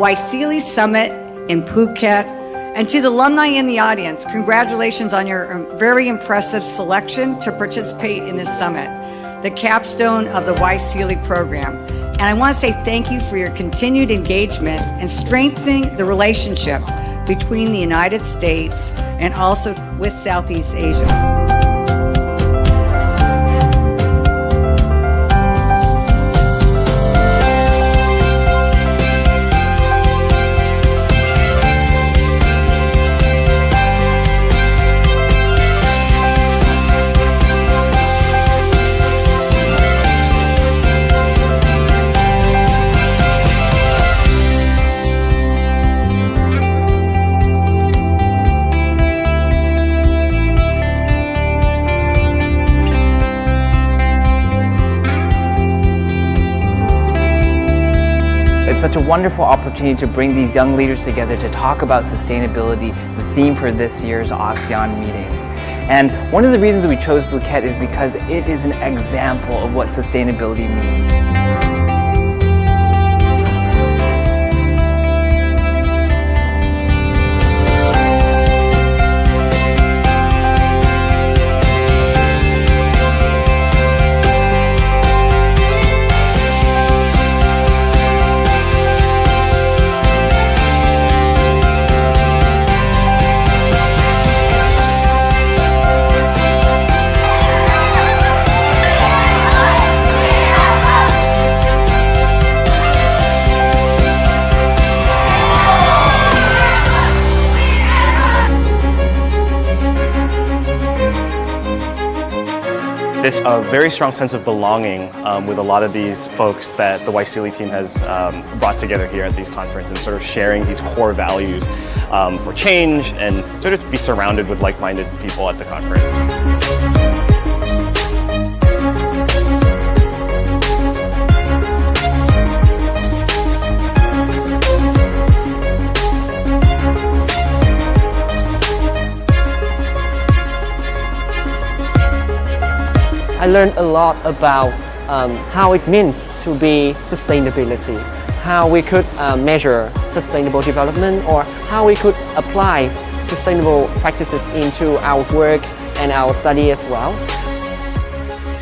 Waisili Summit in Phuket. And to the alumni in the audience, congratulations on your very impressive selection to participate in this summit, the capstone of the Waisili program. And I want to say thank you for your continued engagement and strengthening the relationship between the United States and also with Southeast Asia. It's such a wonderful opportunity to bring these young leaders together to talk about sustainability, the theme for this year's ASEAN meetings. And one of the reasons we chose Phuket is because it is an example of what sustainability means. This very strong sense of belonging with a lot of these folks that the Waisili team has brought together here at these conferences, and sort of sharing these core values for change and sort of be surrounded with like-minded people at the conference. I learned a lot about how it means to be sustainability, how we could measure sustainable development, or how we could apply sustainable practices into our work and our study as well.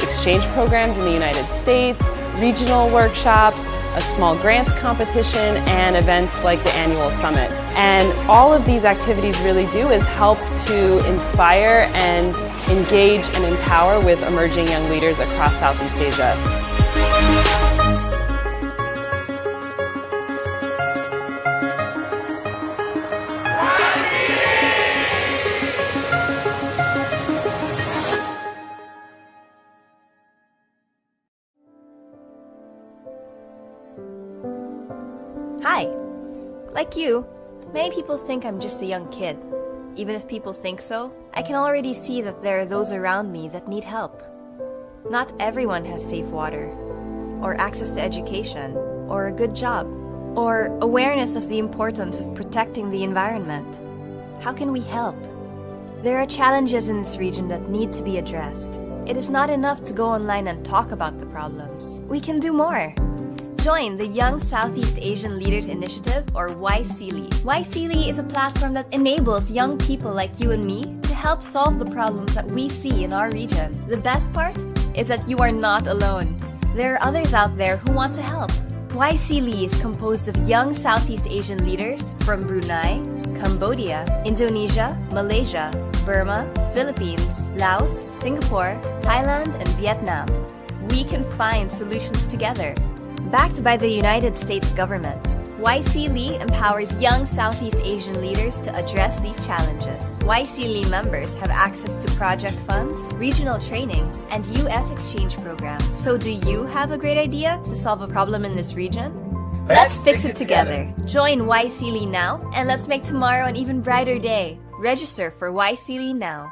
Exchange programs in the United States, regional workshops, a small grants competition, and events like the annual summit. And all of these activities really do is help to inspire and engage and empower with emerging young leaders across Southeast Asia. Hi! Like you, many people think I'm just a young kid. Even if people think so, I can already see that there are those around me that need help. Not everyone has safe water, or access to education, or a good job, or awareness of the importance of protecting the environment. How can we help? There are challenges in this region that need to be addressed. It is not enough to go online and talk about the problems. We can do more. Join the Young Southeast Asian Leaders Initiative, or Waisili. Waisili is a platform that enables young people like you and me to help solve the problems that we see in our region. The best part is that you are not alone. There are others out there who want to help. Waisili is composed of young Southeast Asian leaders from Brunei, Cambodia, Indonesia, Malaysia, Burma, Philippines, Laos, Singapore, Thailand, and Vietnam. We can find solutions together. Backed by the United States government, Waisili empowers young Southeast Asian leaders to address these challenges. Waisili members have access to project funds, regional trainings, and U.S. exchange programs. So do you have a great idea to solve a problem in this region? Let's fix it together. Join Waisili now, and let's make tomorrow an even brighter day. Register for Waisili now.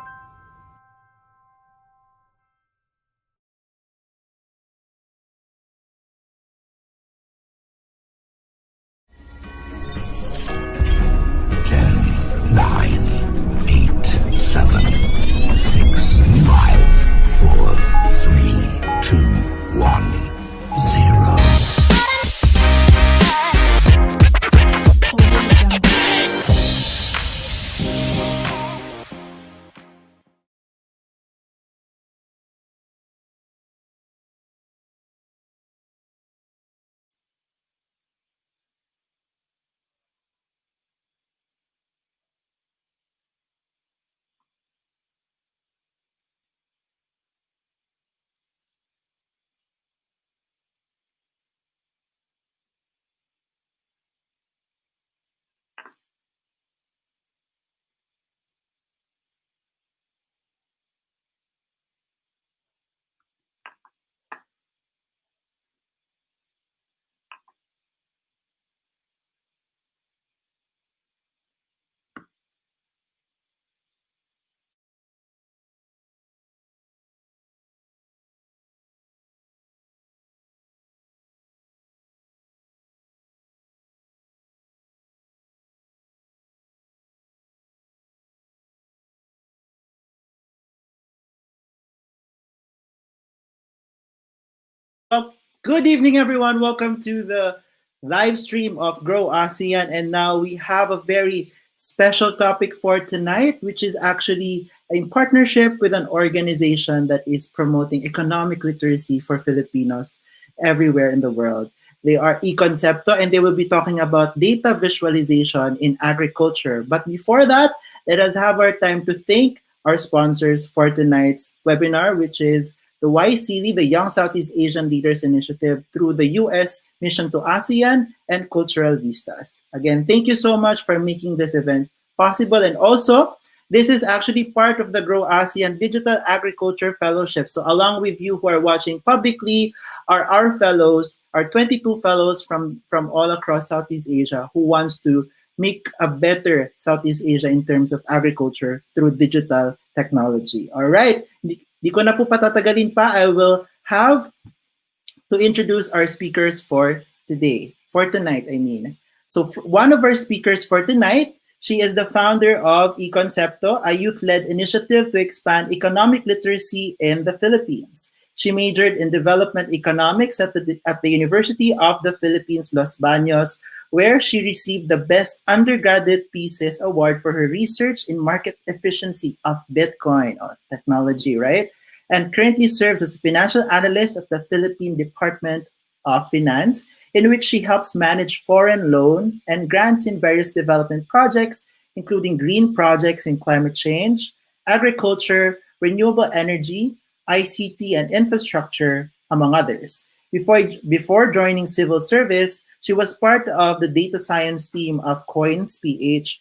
Well, good evening, everyone. Welcome to the live stream of Grow ASEAN. And now we have a very special topic for tonight, which is actually in partnership with an organization that is promoting economic literacy for Filipinos everywhere in the world. They are Ekonsepto, and they will be talking about data visualization in agriculture. But before that, let us have our time to thank our sponsors for tonight's webinar, which is the YCD, the Young Southeast Asian Leaders Initiative, through the U.S. Mission to ASEAN and Cultural Vistas. Again, thank you so much for making this event possible. And also, this is actually part of the Grow ASEAN Digital Agriculture Fellowship. So along with you who are watching publicly are our fellows, our 22 fellows from all across Southeast Asia who wants to make a better Southeast Asia in terms of agriculture through digital technology. All right. Di ko na po patatagalin pa. I will have to introduce our speakers for today, for tonight, I mean. So one of our speakers for tonight, she is the founder of Ekonsepto, a youth-led initiative to expand economic literacy in the Philippines. She majored in development economics at the University of the Philippines, Los Baños, where she received the Best Undergraduate Thesis Award for her research in market efficiency of Bitcoin technology, right? And currently serves as a financial analyst at the Philippine Department of Finance, in which she helps manage foreign loan and grants in various development projects, including green projects in climate change, agriculture, renewable energy, ICT, and infrastructure, among others. Before joining civil service, she was part of the data science team of Coins PH,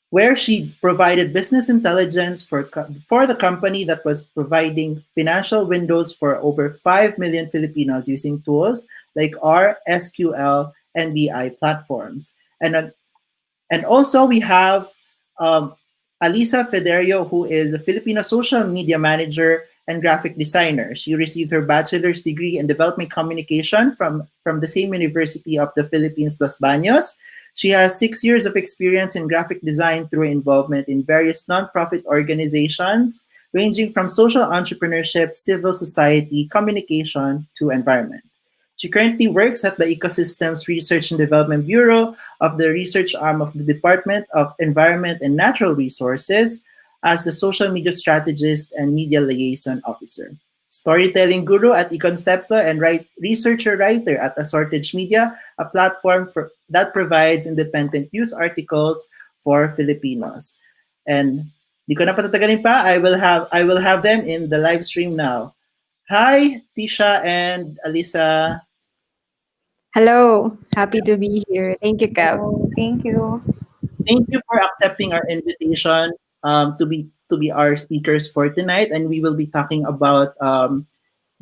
where she provided business intelligence for the company that was providing financial windows for over 5 million Filipinos using tools like R, SQL, and BI platforms. And also we have um, Alisa Federio, who is a Filipino social media manager and graphic designer. She received her bachelor's degree in development communication from the same University of the Philippines, Los Baños. She has 6 years of experience in graphic design through involvement in various nonprofit organizations, ranging from social entrepreneurship, civil society, communication, to environment. She currently works at the Ecosystems Research and Development Bureau of the research arm of the Department of Environment and Natural Resources as the social media strategist and media liaison officer. Storytelling guru at Ekonsepto and researcher writer at Assortage Media, a platform that provides independent news articles for Filipinos. And di ko na patatagalin pa, I will have them in the live stream now. Hi, Tisha and Alisa. Hello, happy to be here. Thank you, Kev. Oh, thank you. Thank you for accepting our invitation to be our speakers for tonight, and we will be talking about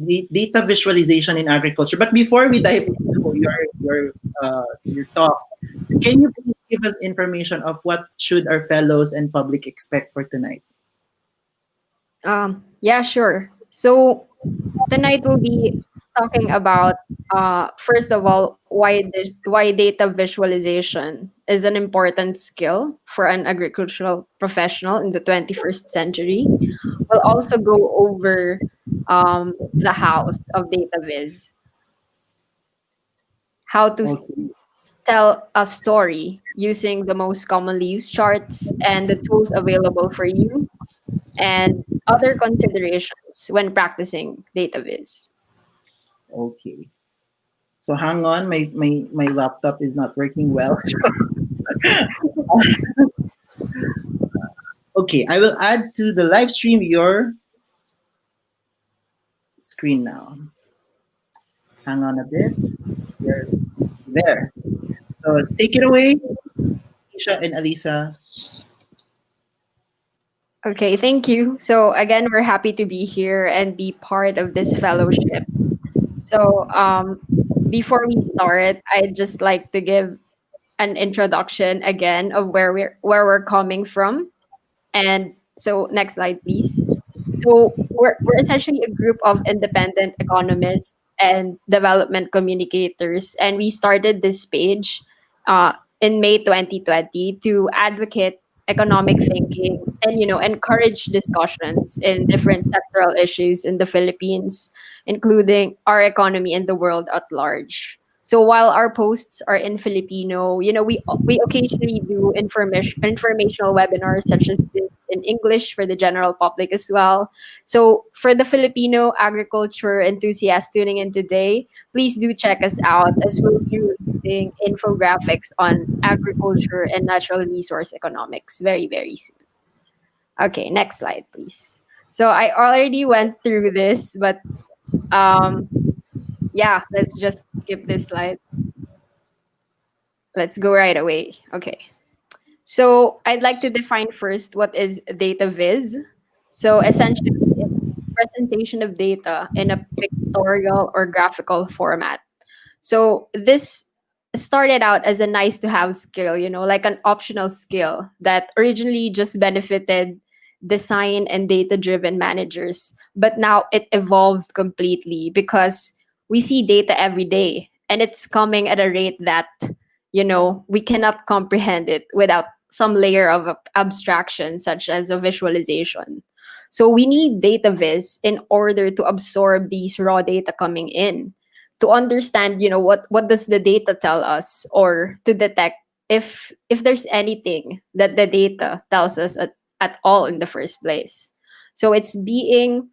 data visualization in agriculture. But before we dive into your talk, can you please give us information of what should our fellows and public expect for tonight? Yeah, sure. So tonight we'll be talking about first of all why data visualization is an important skill for an agricultural professional in the 21st century. We'll also go over the house of data viz, how to Okay. tell a story using the most commonly used charts and the tools available for you and other considerations when practicing data viz. Okay. So hang on, my laptop is not working well. Okay, I will add to the live stream your screen now. Hang on a bit. You're there. So take it away, Isha and Alisa. Okay, thank you. So again, we're happy to be here and be part of this fellowship. So before we start, I'd just like to give an introduction again of where we're coming from. And so next slide, please. So we're essentially a group of independent economists and development communicators, and we started this page in May 2020 to advocate economic thinking, and encourage discussions in different sectoral issues in the Philippines, including our economy and the world at large. So while our posts are in Filipino, we occasionally do informational webinars such as this in English for the general public as well. So for the Filipino agriculture enthusiasts tuning in today, please do check us out as we'll be releasing infographics on agriculture and natural resource economics very, very soon. Okay, next slide, please. So I already went through this, but um, yeah, let's just skip this slide. Let's go right away. Okay. So I'd like to define first what is data viz. So essentially, it's presentation of data in a pictorial or graphical format. So this started out as a nice to have skill, like an optional skill that originally just benefited design and data driven managers. But now it evolved completely because we see data every day and it's coming at a rate that, we cannot comprehend it without some layer of abstraction, such as a visualization. So we need data viz in order to absorb these raw data coming in, to understand what does the data tell us, or to detect if there's anything that the data tells us at all in the first place. So it's being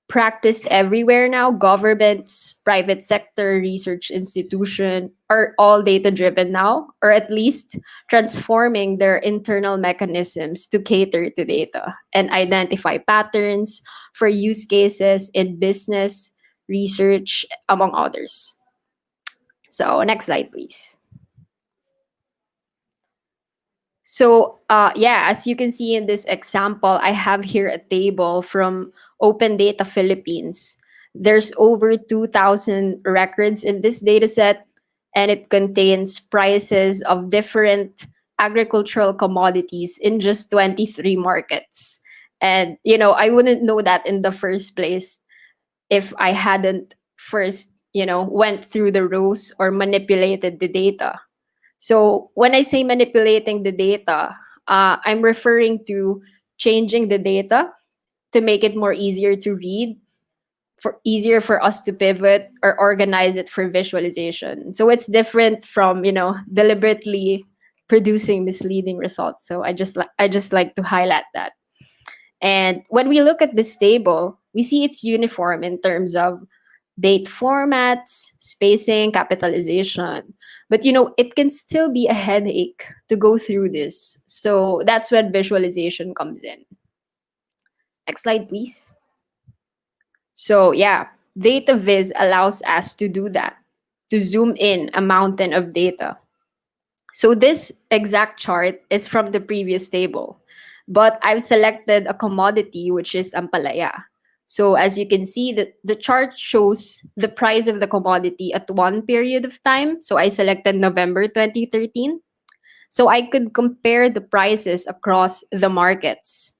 practiced everywhere now. Governments, private sector, research institution are all data driven now, or at least transforming their internal mechanisms to cater to data and identify patterns for use cases in business, research, among others. So next slide, please. So yeah, as you can see in this example, I have here a table from Open Data Philippines. There's over 2,000 records in this data set, and it contains prices of different agricultural commodities in just 23 markets. And, I wouldn't know that in the first place if I hadn't first, went through the rows or manipulated the data. So when I say manipulating the data, I'm referring to changing the data to make it more easier to read, for easier for us to pivot or organize it for visualization. So it's different from, deliberately producing misleading results. So I just like to highlight that. And when we look at this table, we see it's uniform in terms of date formats, spacing, capitalization. But it can still be a headache to go through this. So that's when visualization comes in. Next slide, please. So yeah, data viz allows us to do that, to zoom in a mountain of data. So this exact chart is from the previous table, but I've selected a commodity, which is ampalaya. So as you can see, the chart shows the price of the commodity at one period of time. So I selected November 2013. So I could compare the prices across the markets.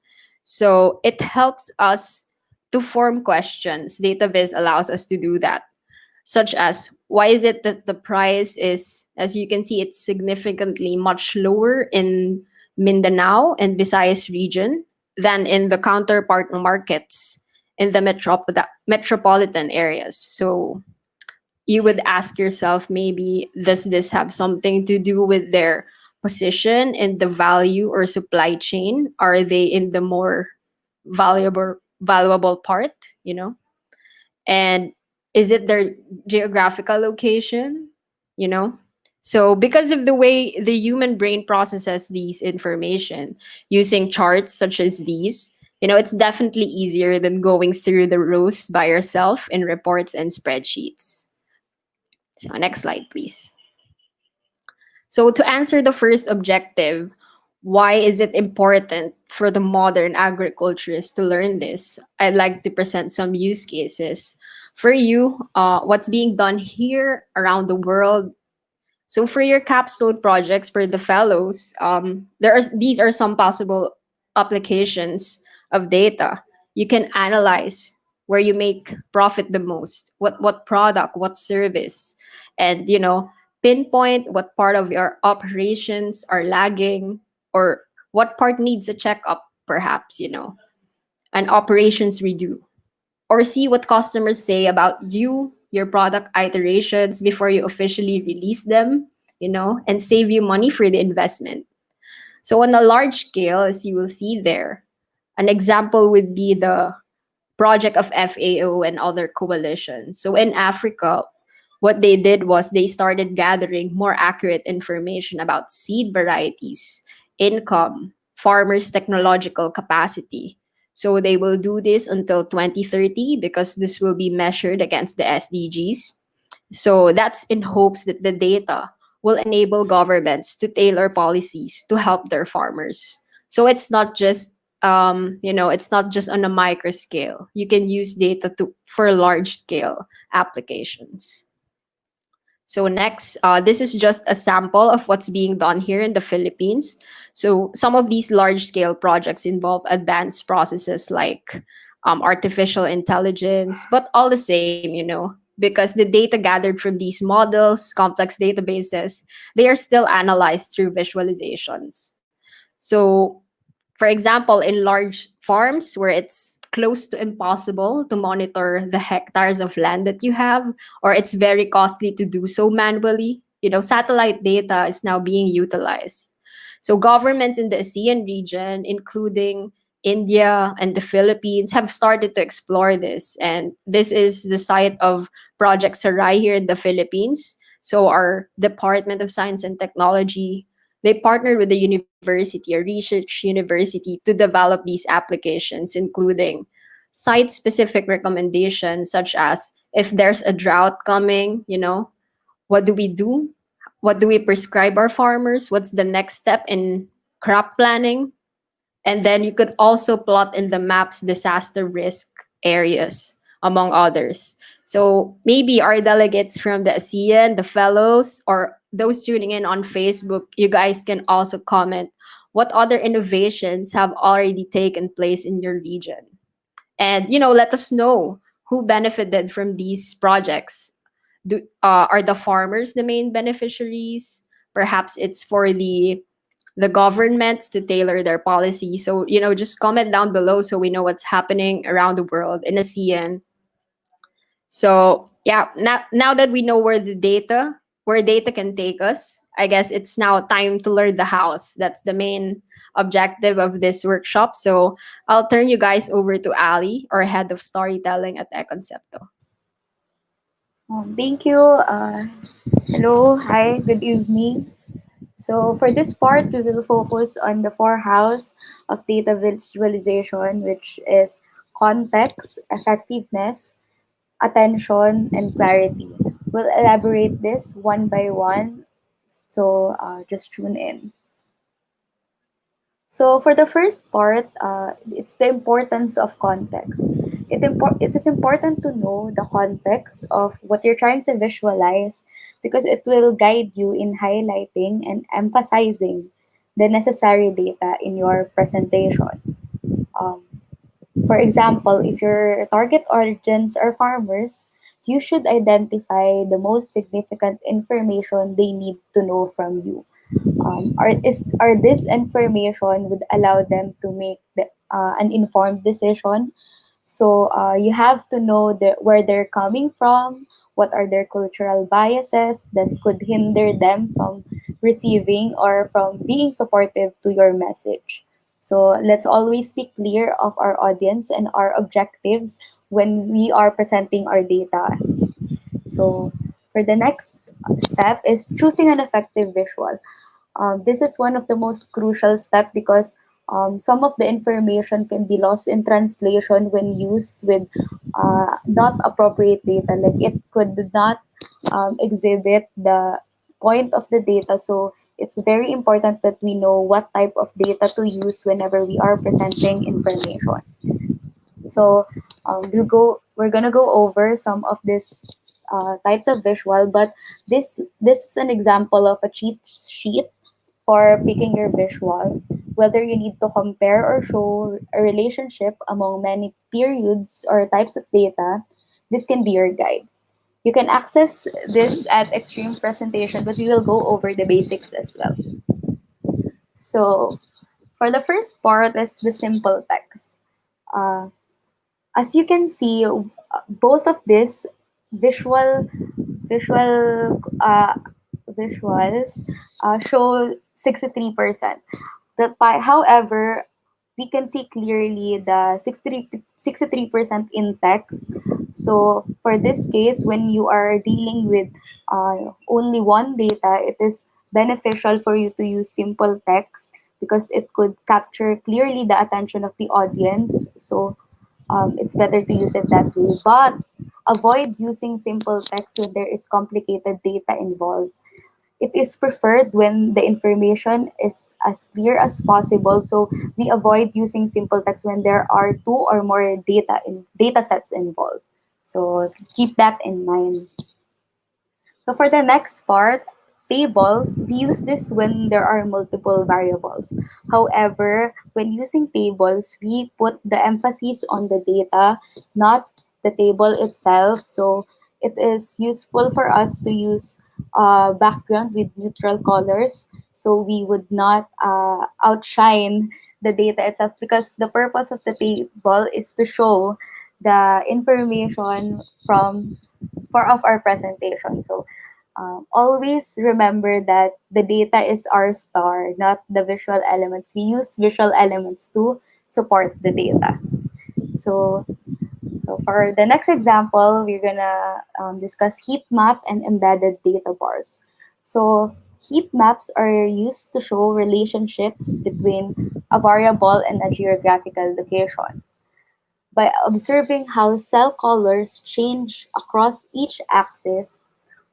So it helps us to form questions. DataViz allows us to do that, such as why is it that the price is, as you can see, it's significantly much lower in Mindanao and Visayas region than in the counterpart markets in the metropolitan areas. So you would ask yourself, maybe does this have something to do with their position in the value or supply chain? Are they in the more valuable part, and is it their geographical location, so because of the way the human brain processes these information using charts such as these, it's definitely easier than going through the rows by yourself in reports and spreadsheets. So next slide, please. So to answer the first objective, why is it important for the modern agriculturist to learn this? I'd like to present some use cases for you, what's being done here around the world. So for your capstone projects for the fellows, these are some possible applications of data. You can analyze where you make profit the most, what product, what service, and pinpoint what part of your operations are lagging, or what part needs a checkup, perhaps, and operations redo, or see what customers say about you, your product iterations before you officially release them, and save you money for the investment. So on a large scale, as you will see there, an example would be the project of FAO and other coalitions. So in Africa, what they did was they started gathering more accurate information about seed varieties, income, farmers' technological capacity. So they will do this until 2030 because this will be measured against the SDGs. So that's in hopes that the data will enable governments to tailor policies to help their farmers. So it's not just on a micro scale. You can use data for large scale applications. So next, this is just a sample of what's being done here in the Philippines. So some of these large-scale projects involve advanced processes like artificial intelligence, but all the same, because the data gathered from these models, complex databases, they are still analyzed through visualizations. So for example, in large farms where it's close to impossible to monitor the hectares of land that you have, or it's very costly to do so manually, satellite data is now being utilized. So governments in the ASEAN region, including India and the Philippines, have started to explore this. And this is the site of Project Sarai here in the Philippines. So our Department of Science and Technology, they partnered with the university, a research university, to develop these applications, including site-specific recommendations such as if there's a drought coming, what do we do? What do we prescribe our farmers? What's the next step in crop planning? And then you could also plot in the maps disaster risk areas, among others. So maybe our delegates from the ASEAN, the fellows, or those tuning in on Facebook, you guys can also comment what other innovations have already taken place in your region. And, let us know who benefited from these projects. Are the farmers the main beneficiaries? Perhaps it's for the governments to tailor their policy. So, just comment down below so we know what's happening around the world in ASEAN. So yeah, now that we know where data can take us, I guess it's now time to learn the house. That's the main objective of this workshop. So I'll turn you guys over to Ali, our head of storytelling at Ekonsepto. Thank you. Hello, hi, good evening. So for this part, we will focus on the four house of data visualization, which is context, effectiveness, attention, and clarity. We'll elaborate this one by one, so just tune in. So for the first part, it's the importance of context. It is important to know the context of what you're trying to visualize because it will guide you in highlighting and emphasizing the necessary data in your presentation. Um, for example, if your target audience are farmers, you should identify the most significant information they need to know from you. Are this information would allow them to make an informed decision. So you have to know where they're coming from, what are their cultural biases that could hinder them from receiving or from being supportive to your message. So let's always be clear of our audience and our objectives when we are presenting our data. So for the next step is choosing an effective visual. This is one of the most crucial steps because some of the information can be lost in translation when used with not appropriate data. Like it could not exhibit the point of the data. So it's very important that we know what type of data to use whenever we are presenting information. So we're gonna go over some of these types of visual, but this is an example of a cheat sheet for picking your visual. Whether you need to compare or show a relationship among many periods or types of data, this can be your guide. You can access this at Extreme Presentation, but we will go over the basics as well. So For the first part is the simple text. Uh, as you can see, both of this visual visual visuals show 63%. However, we can see clearly the 63% in text. So for this case, when you are dealing with only one data, it is beneficial for you to use simple text because it could capture clearly the attention of the audience. So it's better to use it that way. But avoid using simple text when there is complicated data involved. It is preferred when the information is as clear as possible. So we avoid using simple text when there are two or more data sets involved. So keep that in mind. So for the next part, tables, we use this when there are multiple variables. However, when using tables, we put the emphasis on the data, not the table itself. So it is useful for us to use background with neutral colors so we would not outshine the data itself, because the purpose of the table is to show the information from for of our presentation. So always remember that the data is our star, not the visual elements. We use visual elements to support the data. So, so for the next example, we're gonna discuss heat map and embedded data bars. So heat maps are used to show relationships between a variable and a geographical location. By observing how cell colors change across each axis,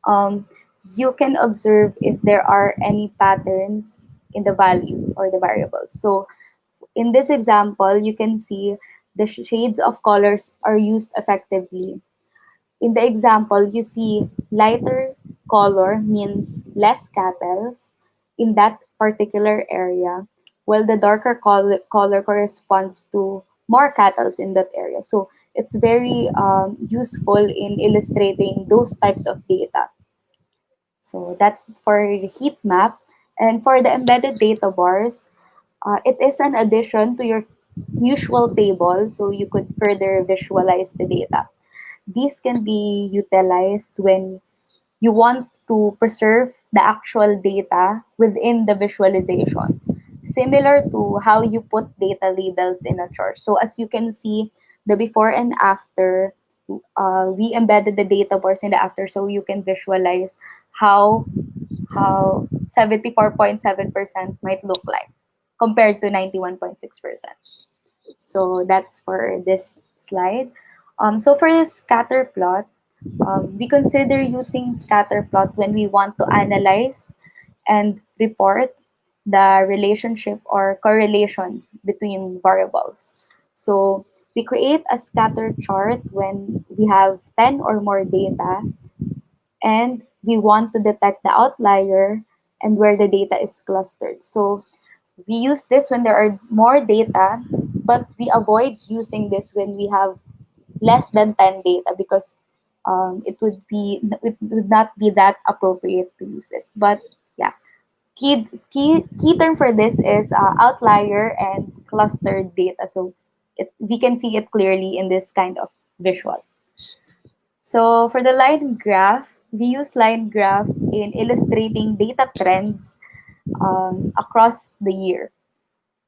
um, you can observe if there are any patterns in the value or the variables. So in this example, you can see the shades of colors are used effectively. In the example, you see lighter color means less cattles in that particular area, while the darker color corresponds to more cattles in that area. So it's very useful in illustrating those types of data. So that's for the heat map. And for the embedded data bars, it is an addition to your usual table, so you could further visualize the data. These can be utilized when you want to preserve the actual data within the visualization, similar to how you put data labels in a chart. So as you can see, the before and after, we embedded the data bars in the after so you can visualize how 74.7% might look like compared to 91.6%. So that's for this slide. So for the scatter plot, we consider using scatter plot when we want to analyze and report the relationship or correlation between variables. So we create a scatter chart when we have 10 or more data and we want to detect the outlier and where the data is clustered. So we use this when there are more data, but we avoid using this when we have less than 10 data because it would not be that appropriate to use this. But yeah, key term for this is outlier and clustered data. So we can see it clearly in this kind of visual. So for the line graph, we use line graph in illustrating data trends across the year.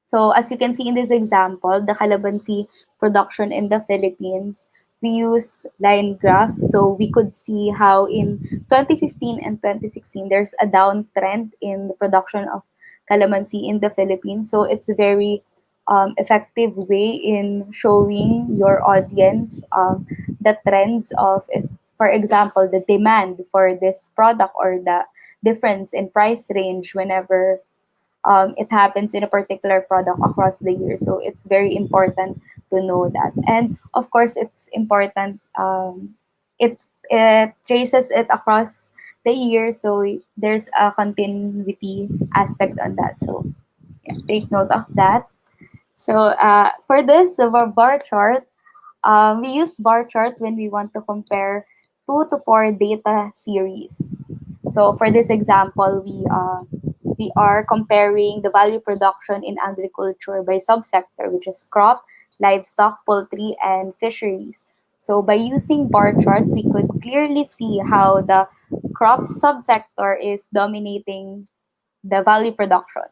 So as you can see in this example, the calamansi production in the Philippines, we used line graph. So we could see how in 2015 and 2016, there's a downtrend in the production of calamansi in the Philippines. So it's a very effective way in showing your audience the trends of, if, for example, the demand for this product or the difference in price range whenever it happens in a particular product across the year. So it's very important to know that. And of course, it's important. It traces it across the year, so there's a continuity aspects on that. So yeah, take note of that. So for this, the bar chart, we use bar chart when we want to compare 2 to 4 data series. So for this example, we we are comparing the value production in agriculture by subsector, which is crop, livestock, poultry, and fisheries. So by using bar chart, we could clearly see how the crop subsector is dominating the value production.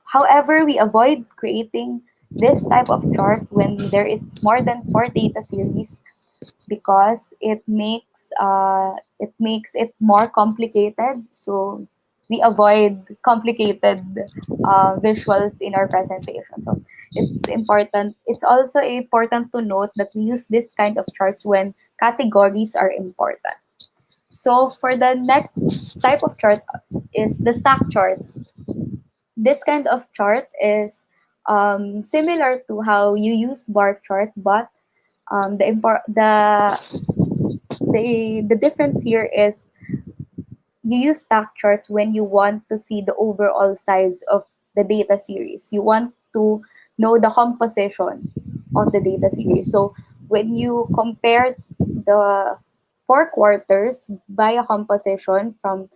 However, we avoid creating this type of chart when there is more than four data series because it makes it more complicated. So we avoid complicated visuals in our presentation. So it's important. It's also important to note that we use this kind of charts when categories are important. So for the next type of chart is the stack charts. This kind of chart is similar to how you use bar chart, but the difference here is you use stack charts when you want to see the overall size of the data series. You want to know the composition of the data series. So when you compare the 4 quarters by a composition from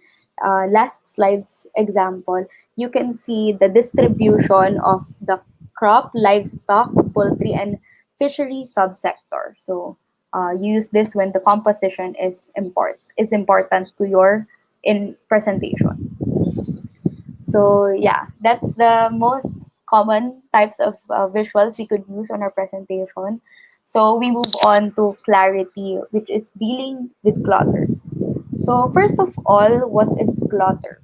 last slide's example, you can see the distribution of the crop, livestock, poultry, and fishery subsector. So use this when the composition is important to your in presentation. So yeah, that's the most common types of visuals we could use on our presentation. So we move on to clarity, which is dealing with clutter. So first of all, what is clutter?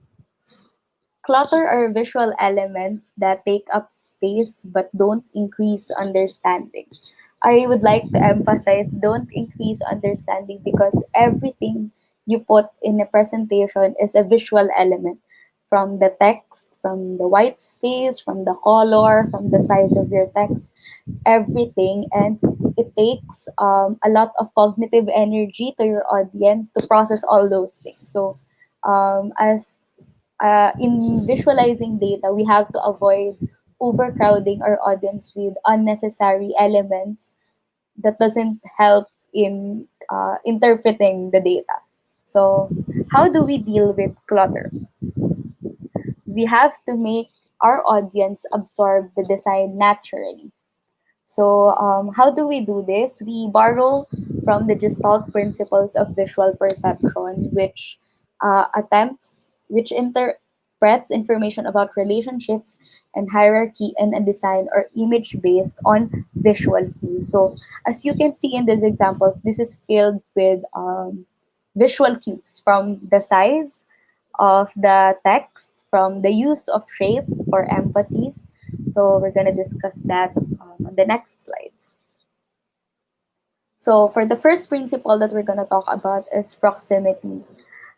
Clutter are visual elements that take up space but don't increase understanding. I would like to emphasize don't increase understanding because everything you put in a presentation is a visual element from the text, from the white space, from the color, from the size of your text, everything. And it takes a lot of cognitive energy to your audience to process all those things. So, as in visualizing data, we have to avoid overcrowding our audience with unnecessary elements that doesn't help in interpreting the data. So, how do we deal with clutter? We have to make our audience absorb the design naturally. So, how do we do this? We borrow from the Gestalt principles of visual perception, which interprets information about relationships and hierarchy in a design or image based on visual cues. So, as you can see in these examples, this is filled with visual cues from the size of the text, from the use of shape or emphasis. So we're going to discuss that on the next slides. So for the first principle that we're going to talk about is proximity.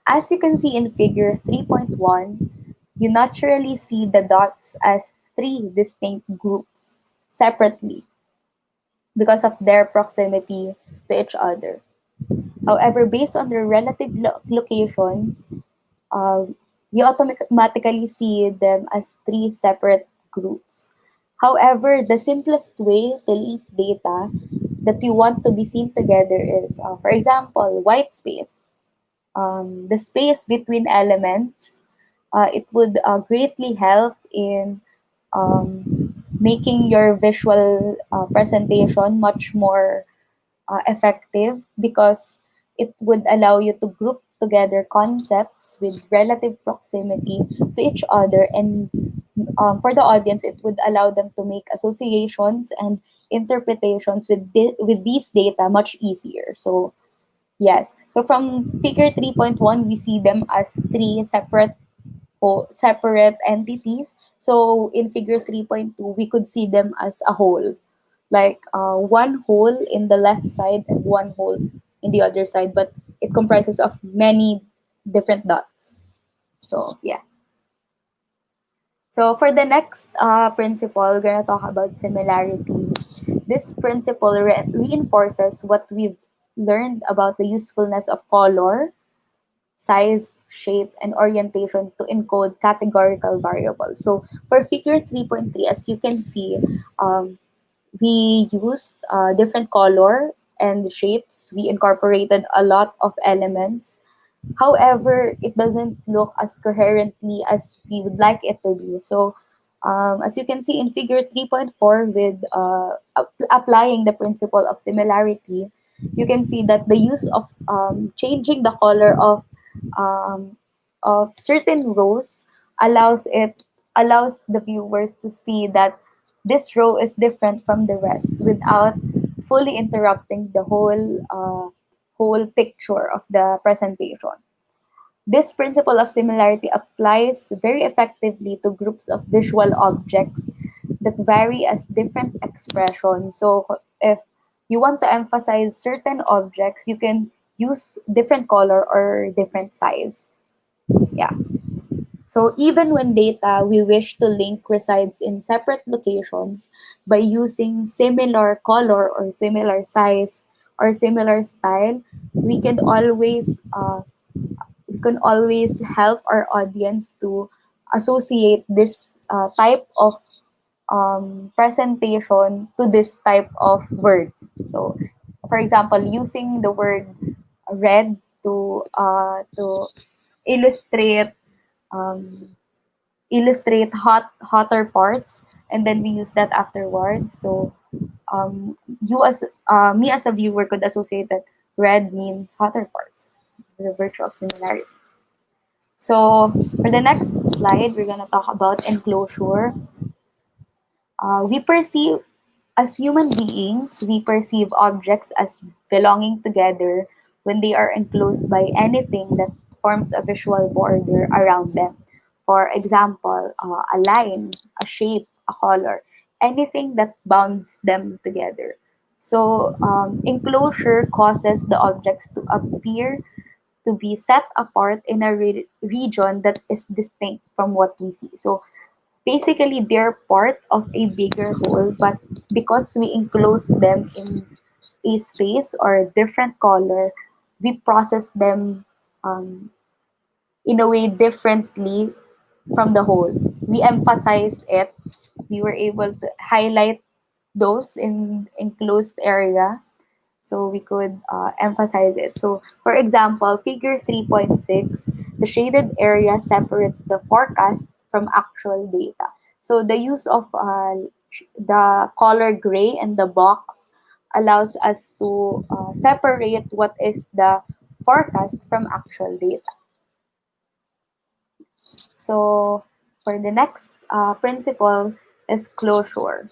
As you can see in figure 3.1, you naturally see the dots as three distinct groups separately because of their proximity to each other. However, based on their relative locations, uh, we automatically see them as three separate groups. However, the simplest way to link data that you want to be seen together is, for example, white space. The space between elements, it would greatly help in making your visual presentation much more effective because it would allow you to group together concepts with relative proximity to each other, and for the audience it would allow them to make associations and interpretations with these data much easier. So yes, so from figure 3.1 we see them as three separate entities. So in figure 3.2 we could see them as a whole, like one hole in the left side and one hole in the other side, but it comprises of many different dots. So yeah. So for the next principle, we're going to talk about similarity. This principle reinforces what we've learned about the usefulness of color, size, shape, and orientation to encode categorical variables. So for figure 3.3, as you can see, we used different color and shapes. We incorporated a lot of elements However, it doesn't look as coherently as we would like it to be. So, as you can see in figure 3.4, with applying the principle of similarity, you can see that the use of changing the color um, of certain rows allows the viewers to see that this row is different from the rest without fully interrupting the whole picture of the presentation. This principle of similarity applies very effectively to groups of visual objects that vary as different expressions. So if you want to emphasize certain objects, you can use different color or different size. Yeah. So even when data we wish to link resides in separate locations, by using similar color or similar size or similar style, we can always help our audience to associate this type of presentation to this type of word. So, for example, using the word red to illustrate um, hotter parts, and then we use that afterwards. So, you as me as a viewer could associate that red means hotter parts, the virtue of similarity. So for the next slide, we're going to talk about enclosure. We perceive, as human beings, we perceive objects as belonging together when they are enclosed by anything that forms a visual border around them. For example, a line, a shape, a color, anything that bounds them together. So enclosure causes the objects to appear to be set apart in a region that is distinct from what we see. So basically, they're part of a bigger whole, but because we enclose them in a space or a different color, we process them um, in a way differently from the whole. We emphasize it. We were able to highlight those in enclosed area, so we could emphasize it. So, for example, figure 3.6, the shaded area separates the forecast from actual data. So, the use of the color gray and the box allows us to separate what is the forecast from actual data. So, for the next principle is closure.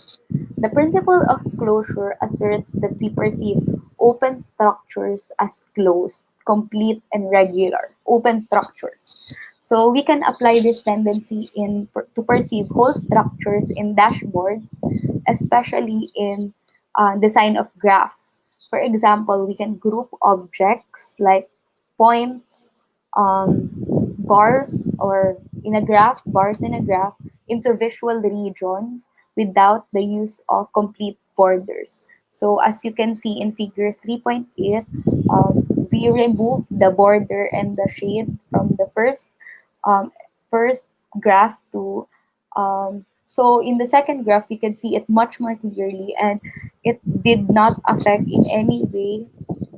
The principle of closure asserts that we perceive open structures as closed, complete, and regular. Open structures. So we can apply this tendency to perceive whole structures in dashboard, especially in design of graphs. For example, we can group objects like points, bars, or in a graph, bars in a graph, into visual regions without the use of complete borders. So as you can see in figure 3.8, we remove the border and the shade from the um, first graph to so in the second graph we can see it much more clearly, and it did not affect in any way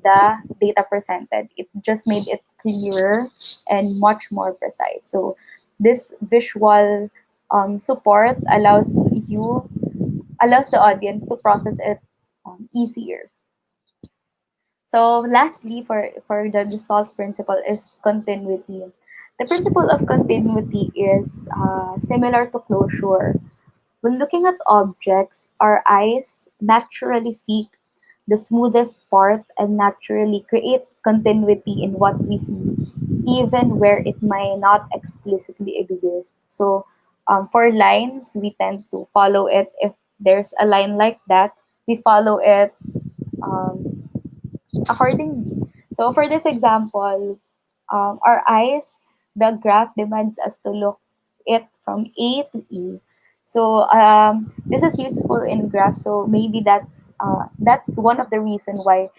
the data presented. It just made it clearer and much more precise. So this visual support allows the audience to process it easier. So lastly, for the Gestalt principle is continuity. The principle of continuity is similar to closure. When looking at objects, our eyes naturally seek the smoothest part and naturally create continuity in what we see, even where it may not explicitly exist. So for lines, we tend to follow it. If there's a line like that, we follow it um, accordingly. So for this example, our eyes, the graph demands us to look it from A to E. So this is useful in graphs. So maybe that's one of the reason why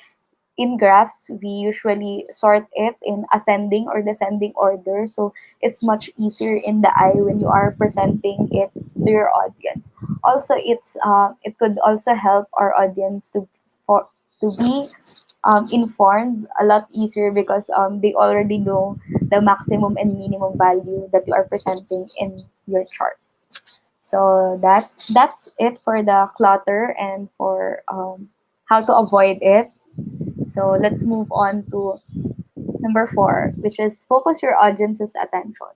in graphs we usually sort it in ascending or descending order. So it's much easier in the eye when you are presenting it to your audience. Also, it could also help our audience to be informed a lot easier because they already know the maximum and minimum value that you are presenting in your chart. So that's it for the clutter and for how to avoid it. So let's move on to number 4, which is focus your audience's attention.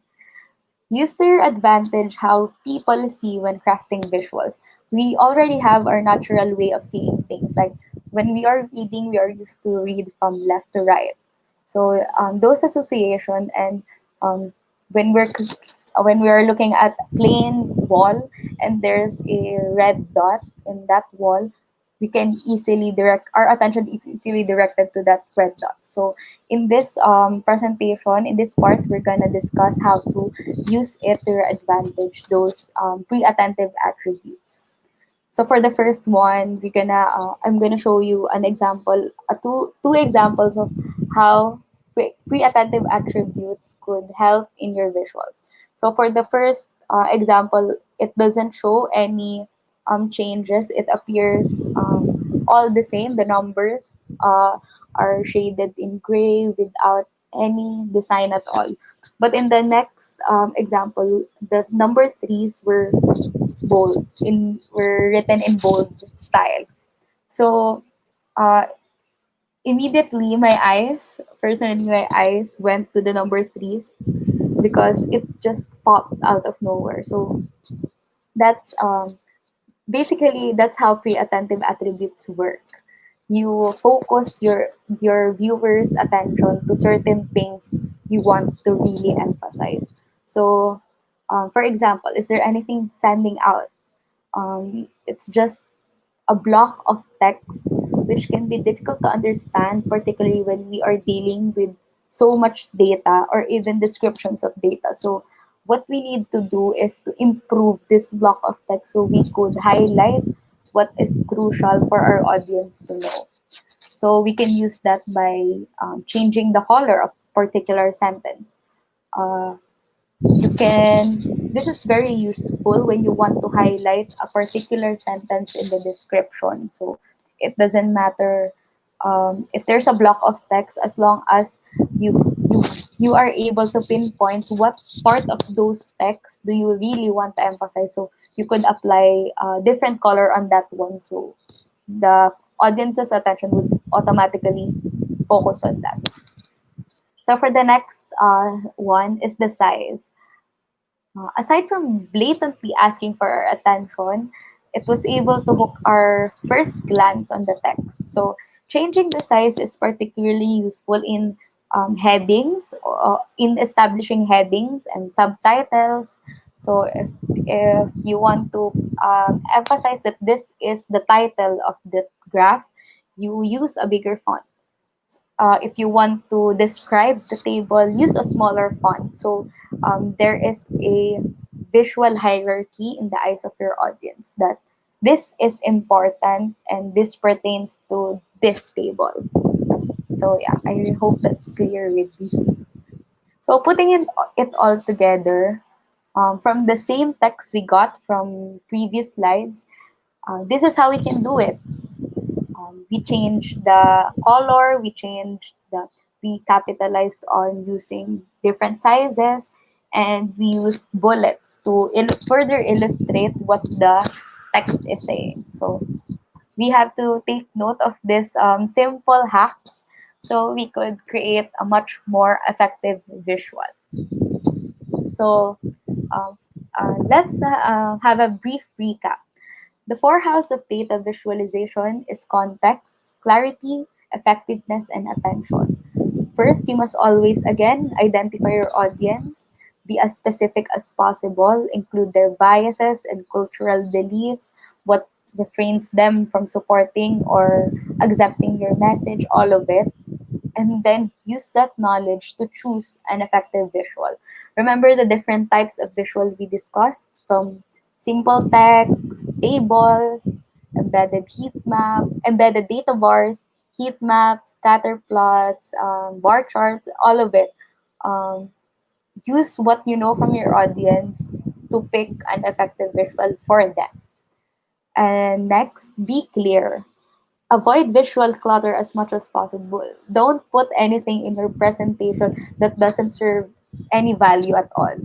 Use to your advantage how people see when crafting visuals. We already have our natural way of seeing things. Like when we are reading, we are used to read from left to right. So those association and um, when when we are looking at plain wall and there's a red dot in that wall, we can easily direct our attention is easily directed to that red dot. So in this presentation, in this part, we're gonna discuss how to use it to your advantage, those pre-attentive attributes. So for the first one, I'm gonna show you an example, two examples of how pre-attentive attributes could help in your visuals. So for the first example, it doesn't show any changes. It appears all the same. The numbers are shaded in gray without any design at all. But in the next example, the number threes were written in bold style. So uh, immediately personally my eyes went to the number threes because it just popped out of nowhere. So that's basically that's how pre-attentive attributes work. You focus your viewers' attention to certain things you want to really emphasize. So, for example, is there anything standing out? It's just a block of text which can be difficult to understand, particularly when we are dealing with so much data or even descriptions of data. So, what we need to do is to improve this block of text so we could highlight what is crucial for our audience to know. So, we can use that by changing the color of particular sentence. Uh, you can This is very useful when you want to highlight a particular sentence in the description. So it doesn't matter if there's a block of text, as long as you you you are able to pinpoint what part of those texts do you really want to emphasize. So you could apply a different color on that one, so the audience's attention would automatically focus on that. So for the next one is the size. Aside from blatantly asking for our attention, it was able to hook our first glance on the text. So, changing the size is particularly useful in headings, in establishing headings and subtitles. So, if you want to emphasize that this is the title of the graph, you use a bigger font. If you want to describe the table, use a smaller font. So there is a visual hierarchy in the eyes of your audience that this is important and this pertains to this table. So yeah, I hope that's clear with you. So putting it all together, from the same text we got from previous slides, this is how we can do it. We changed the color, we capitalized on using different sizes, and we used bullets to further illustrate what the text is saying. So we have to take note of this simple hacks so we could create a much more effective visual. So um, let's have a brief recap. The four house of data visualization is context, clarity, effectiveness, and attention. First, you must always again identify your audience, be as specific as possible, include their biases and cultural beliefs, what refrains them from supporting or accepting your message, all of it, and then use that knowledge to choose an effective visual. Remember the different types of visual we discussed, from simple text, tables, embedded data bars, heat maps, scatter plots, bar charts, all of it. Um, Use what you know from your audience to pick an effective visual for them. And next, be clear. avoid visual clutter as much as possible. Don't put anything in your presentation that doesn't serve any value at all.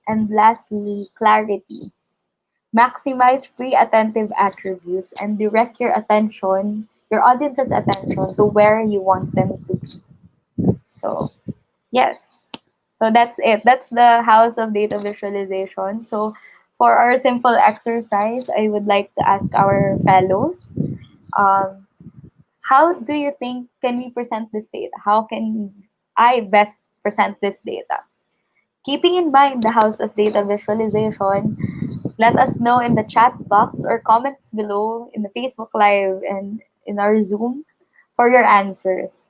And lastly, clarity. Maximize free attentive attributes and direct your audience's attention to where you want them to be. So, yes. So that's it. That's the house of data visualization. So, for our simple exercise, I would like to ask our fellows, um, how do you think can we present this data? How can I best present this data? Keeping in mind the house of data visualization, let us know in the chat box or comments below in the Facebook Live and in our Zoom for your answers.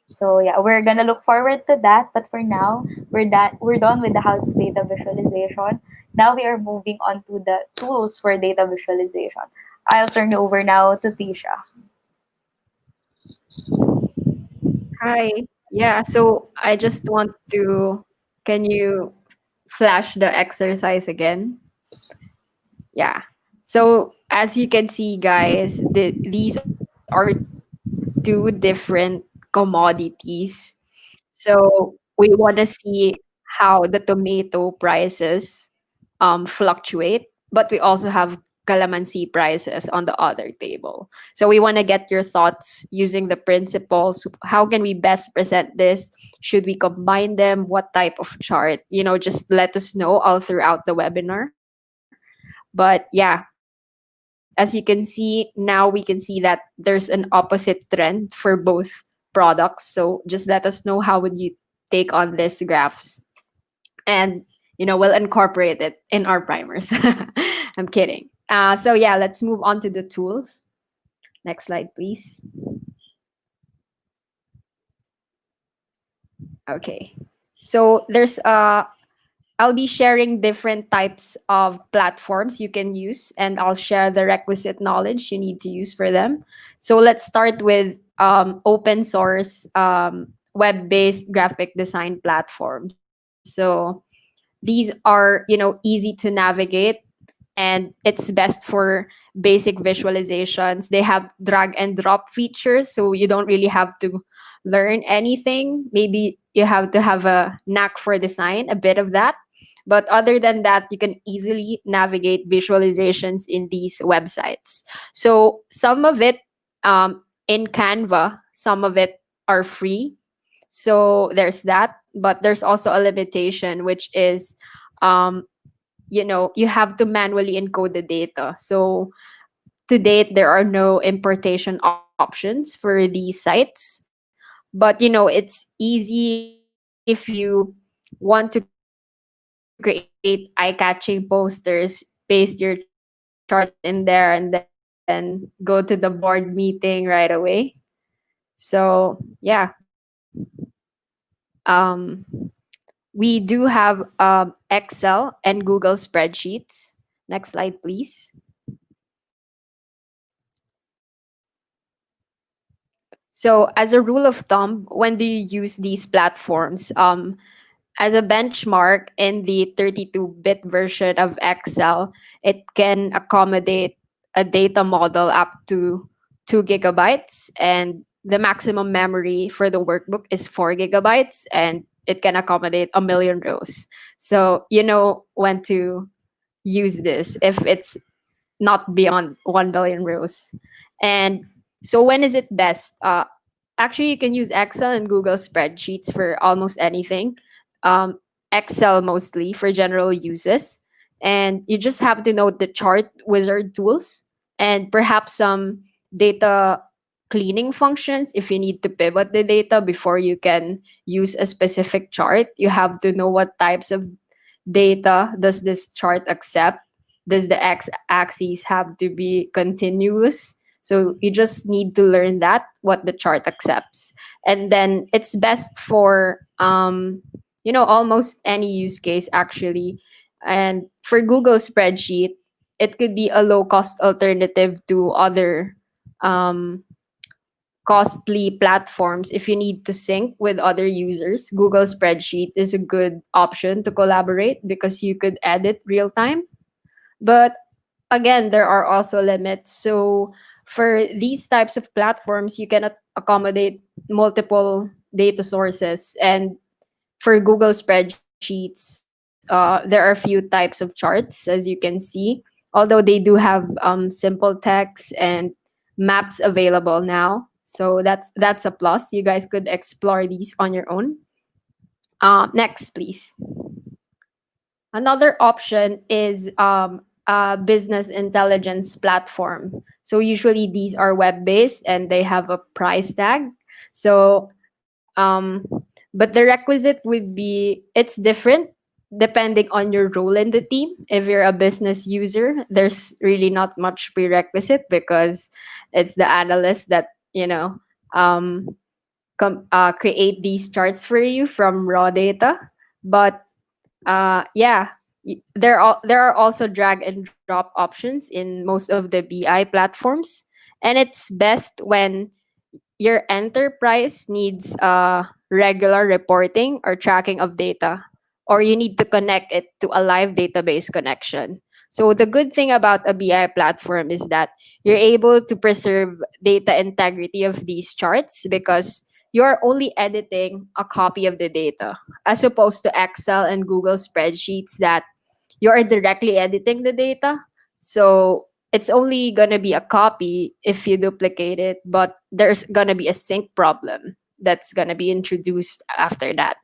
So yeah, we're gonna look forward to that. But for now, we're done with the house of data visualization. Now we are moving on to the tools for data visualization. I'll turn it over now to Tisha. Hi. Yeah, so I just want to, can you flash the exercise again? Yeah. So as you can see, guys, these are two different commodities. So we want to see how the tomato prices fluctuate, but we also have calamansi prices on the other table. So we want to get your thoughts using the principles. How can we best present this? Should we combine them? What type of chart? Just let us know all throughout the webinar. But yeah, as you can see, now we can see that there's an opposite trend for both products. So just let us know how would you take on these graphs. And we'll incorporate it in our primers. I'm kidding. So yeah, let's move on to the tools. Next slide, please. Okay. So I'll be sharing different types of platforms you can use, and I'll share the requisite knowledge you need to use for them. So let's start with open source web-based graphic design platforms. So these are, easy to navigate, and it's best for basic visualizations. They have drag and drop features, so you don't really have to learn anything. Maybe you have to have a knack for design, a bit of that. But other than that, you can easily navigate visualizations in these websites. So some of it in Canva, some of it are free. So there's that. But there's also a limitation, which is um, you have to manually encode the data. So to date, there are no importation options for these sites. But it's easy if you want to create eye-catching posters, paste your charts in there, and then go to the board meeting right away. So yeah, we do have Excel and Google spreadsheets. Next slide, please. So, as a rule of thumb, when do you use these platforms? As a benchmark, in the 32-bit version of Excel, it can accommodate a data model up to 2 gigabytes, and the maximum memory for the workbook is 4 gigabytes, and it can accommodate a million rows. So, you know when to use this if it's not beyond 1 billion rows. And so when is it best? Actually, you can use Excel and Google spreadsheets for almost anything. Um, Excel mostly for general uses. And you just have to know the chart wizard tools and perhaps some data cleaning functions. If you need to pivot the data before you can use a specific chart, you have to know what types of data does this chart accept. Does the x-axis have to be continuous? So you just need to learn that, what the chart accepts. And then it's best for almost any use case actually. And for Google spreadsheet, it could be a low cost alternative to other um, costly platforms. If you need to sync with other users, Google spreadsheet is a good option to collaborate because you could edit real time. But again, there are also limits. So for these types of platforms, you cannot accommodate multiple data sources. And for Google spreadsheets, there are a few types of charts, as you can see, although they do have simple text and maps available now. So that's a plus. You guys could explore these on your own. Next, please. Another option is a business intelligence platform. So usually these are web based and they have a price tag. So, but the requisite would be it's different depending on your role in the team. If you're a business user, there's really not much prerequisite because it's the analyst that um, create these charts for you from raw data. But yeah, there are also drag and drop options in most of the BI platforms, and it's best when your enterprise needs regular reporting or tracking of data, or you need to connect it to a live database connection. So the good thing about a BI platform is that you're able to preserve data integrity of these charts because you are only editing a copy of the data, as opposed to Excel and Google spreadsheets that you are directly editing the data. So it's only going to be a copy if you duplicate it, but there's going to be a sync problem that's going to be introduced after that.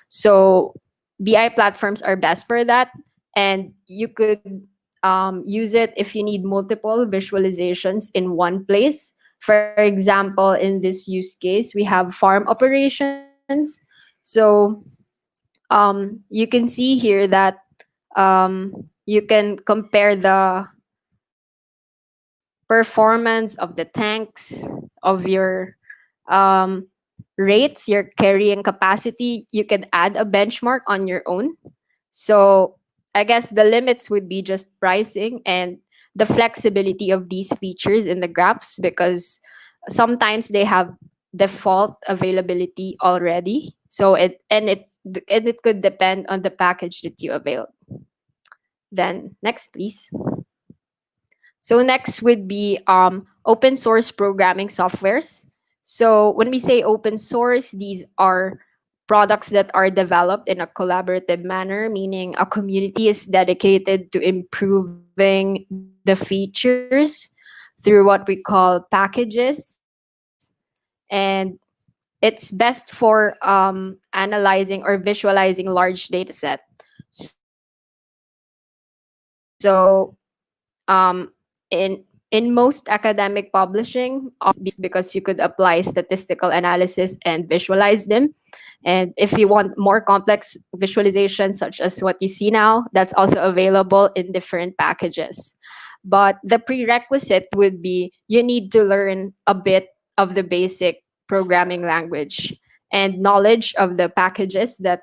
So BI platforms are best for that. And you could use it if you need multiple visualizations in one place. For example, in this use case, we have farm operations. So you can see here that you can compare the performance of the tanks, of your um, rates, your carrying capacity. You can add a benchmark on your own. So I guess the limits would be just pricing and the flexibility of these features in the graphs, because sometimes they have default availability already. So it could depend on the package that you avail. Then next, please. So next would be open source programming softwares. So when we say open source, these are products that are developed in a collaborative manner, meaning a community is dedicated to improving the features through what we call packages. And it's best for analyzing or visualizing large data set. So in most academic publishing, because you could apply statistical analysis and visualize them. And if you want more complex visualizations such as what you see now, that's also available in different packages. But the prerequisite would be you need to learn a bit of the basic programming language and knowledge of the packages that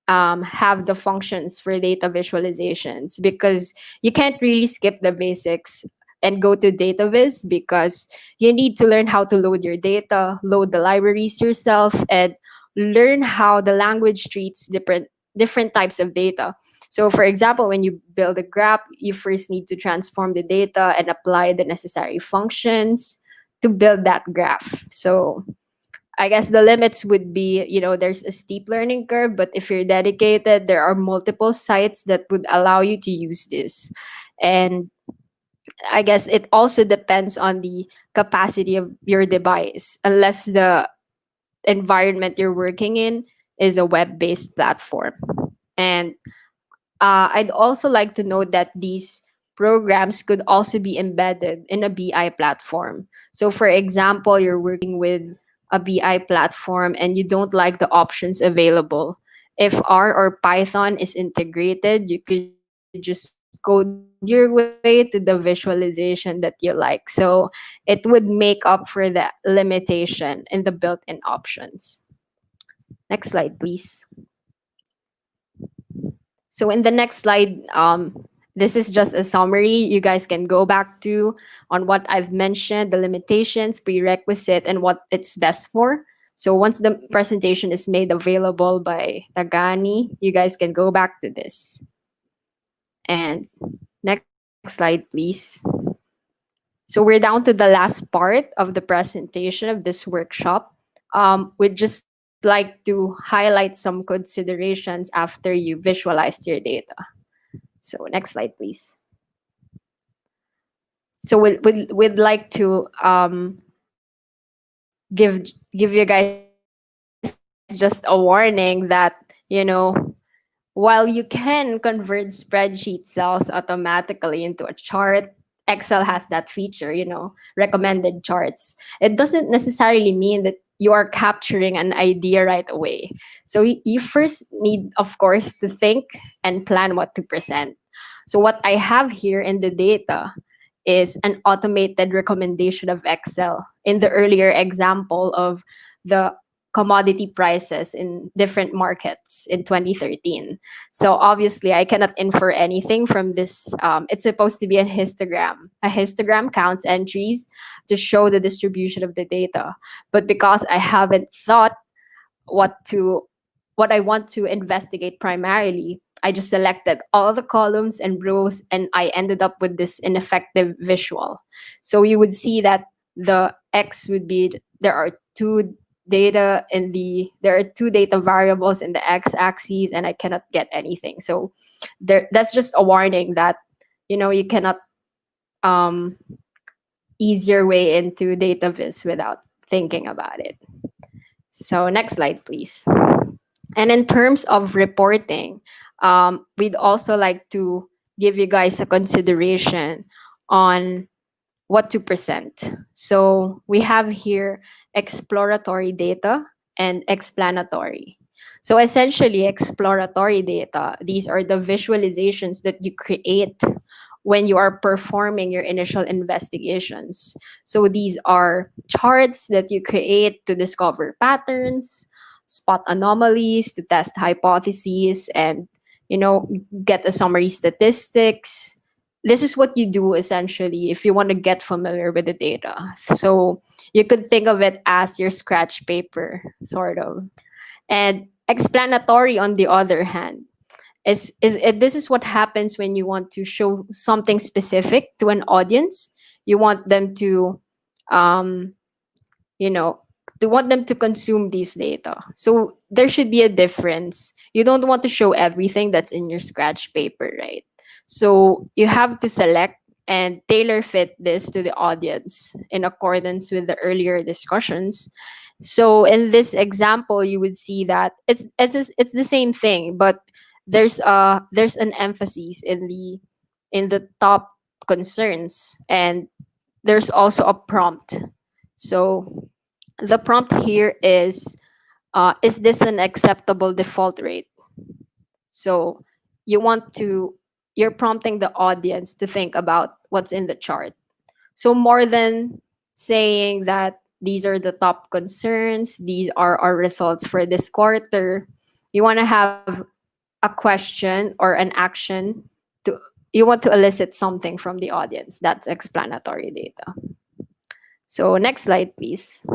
have the functions for data visualizations, because you can't really skip the basics and go to data viz, because you need to learn how to load your data, load the libraries yourself, and learn how the language treats different types of data. So for example, when you build a graph, you first need to transform the data and apply the necessary functions to build that graph. So I guess the limits would be, there's a steep learning curve, but if you're dedicated, there are multiple sites that would allow you to use this. And I guess it also depends on the capacity of your device, unless the environment you're working in is a web-based platform. And I'd also like to note that these programs could also be embedded in a BI platform. So, for example, you're working with a BI platform and you don't like the options available. If R or Python is integrated, you could just code your way to the visualization that you like. So, it would make up for the limitation in the built in options. Next slide, please. So in the next slide, this is just a summary you guys can go back to on what I've mentioned, the limitations, prerequisite, and what it's best for. So once the presentation is made available by Tagani, you guys can go back to this. And next slide, please. So we're down to the last part of the presentation of this workshop. We'd just like to highlight some considerations after you visualized your data. So next slide, please. So we'd like to give you guys just a warning that, while you can convert spreadsheet cells automatically into a chart, Excel has that feature, recommended charts. It doesn't necessarily mean that you are capturing an idea right away. So you first need, of course, to think and plan what to present. So what I have here in the data is an automated recommendation of Excel in the earlier example of the commodity prices in different markets in 2013. So obviously, I cannot infer anything from this. It's supposed to be a histogram. A histogram counts entries to show the distribution of the data. But because I haven't thought what to what I want to investigate primarily, I just selected all the columns and rows and I ended up with this ineffective visual. So you would see that the X would be there are two data variables in the X axis and I cannot get anything. So that's just a warning that you cannot um ease your way into data viz without thinking about it. So next slide, please. And in terms of reporting, we'd also like to give you guys a consideration on what to present. So we have here exploratory data and explanatory. So essentially, exploratory data, these are the visualizations that you create when you are performing your initial investigations. So these are charts that you create to discover patterns, spot anomalies, to test hypotheses, and get a summary statistics. This is what you do essentially if you want to get familiar with the data. So you could think of it as your scratch paper, sort of. And explanatory, on the other hand, this is what happens when you want to show something specific to an audience. You want them to um, you know want them to consume these data. So there should be a difference. You don't want to show everything that's in your scratch paper, right? So you have to select and tailor fit this to the audience in accordance with the earlier discussions. So in this example, you would see that it's the same thing, but there's an emphasis in the top concerns, and there's also a prompt. So the prompt here is this an acceptable default rate? So you want to you're prompting the audience to think about what's in the chart. So more than saying that these are the top concerns, these are our results for this quarter, you want to have a question or an action to you want to elicit something from the audience. That's explanatory data. So next slide, please.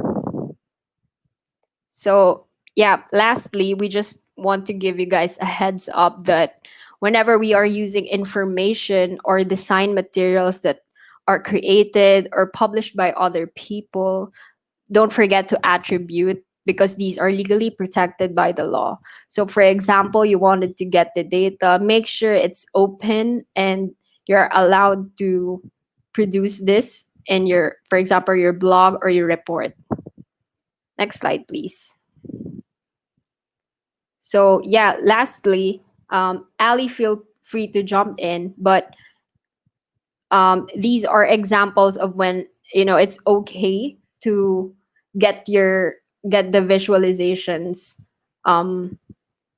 So, yeah, lastly, we just want to give you guys a heads up that whenever we are using information or design materials that are created or published by other people, don't forget to attribute because these are legally protected by the law. So, for example, you wanted to get the data, make sure it's open and you're allowed to produce this in your, for example, your blog or your report. Next slide, please. So yeah, lastly, Ali, feel free to jump in, but these are examples of when it's okay to get your get the visualizations um,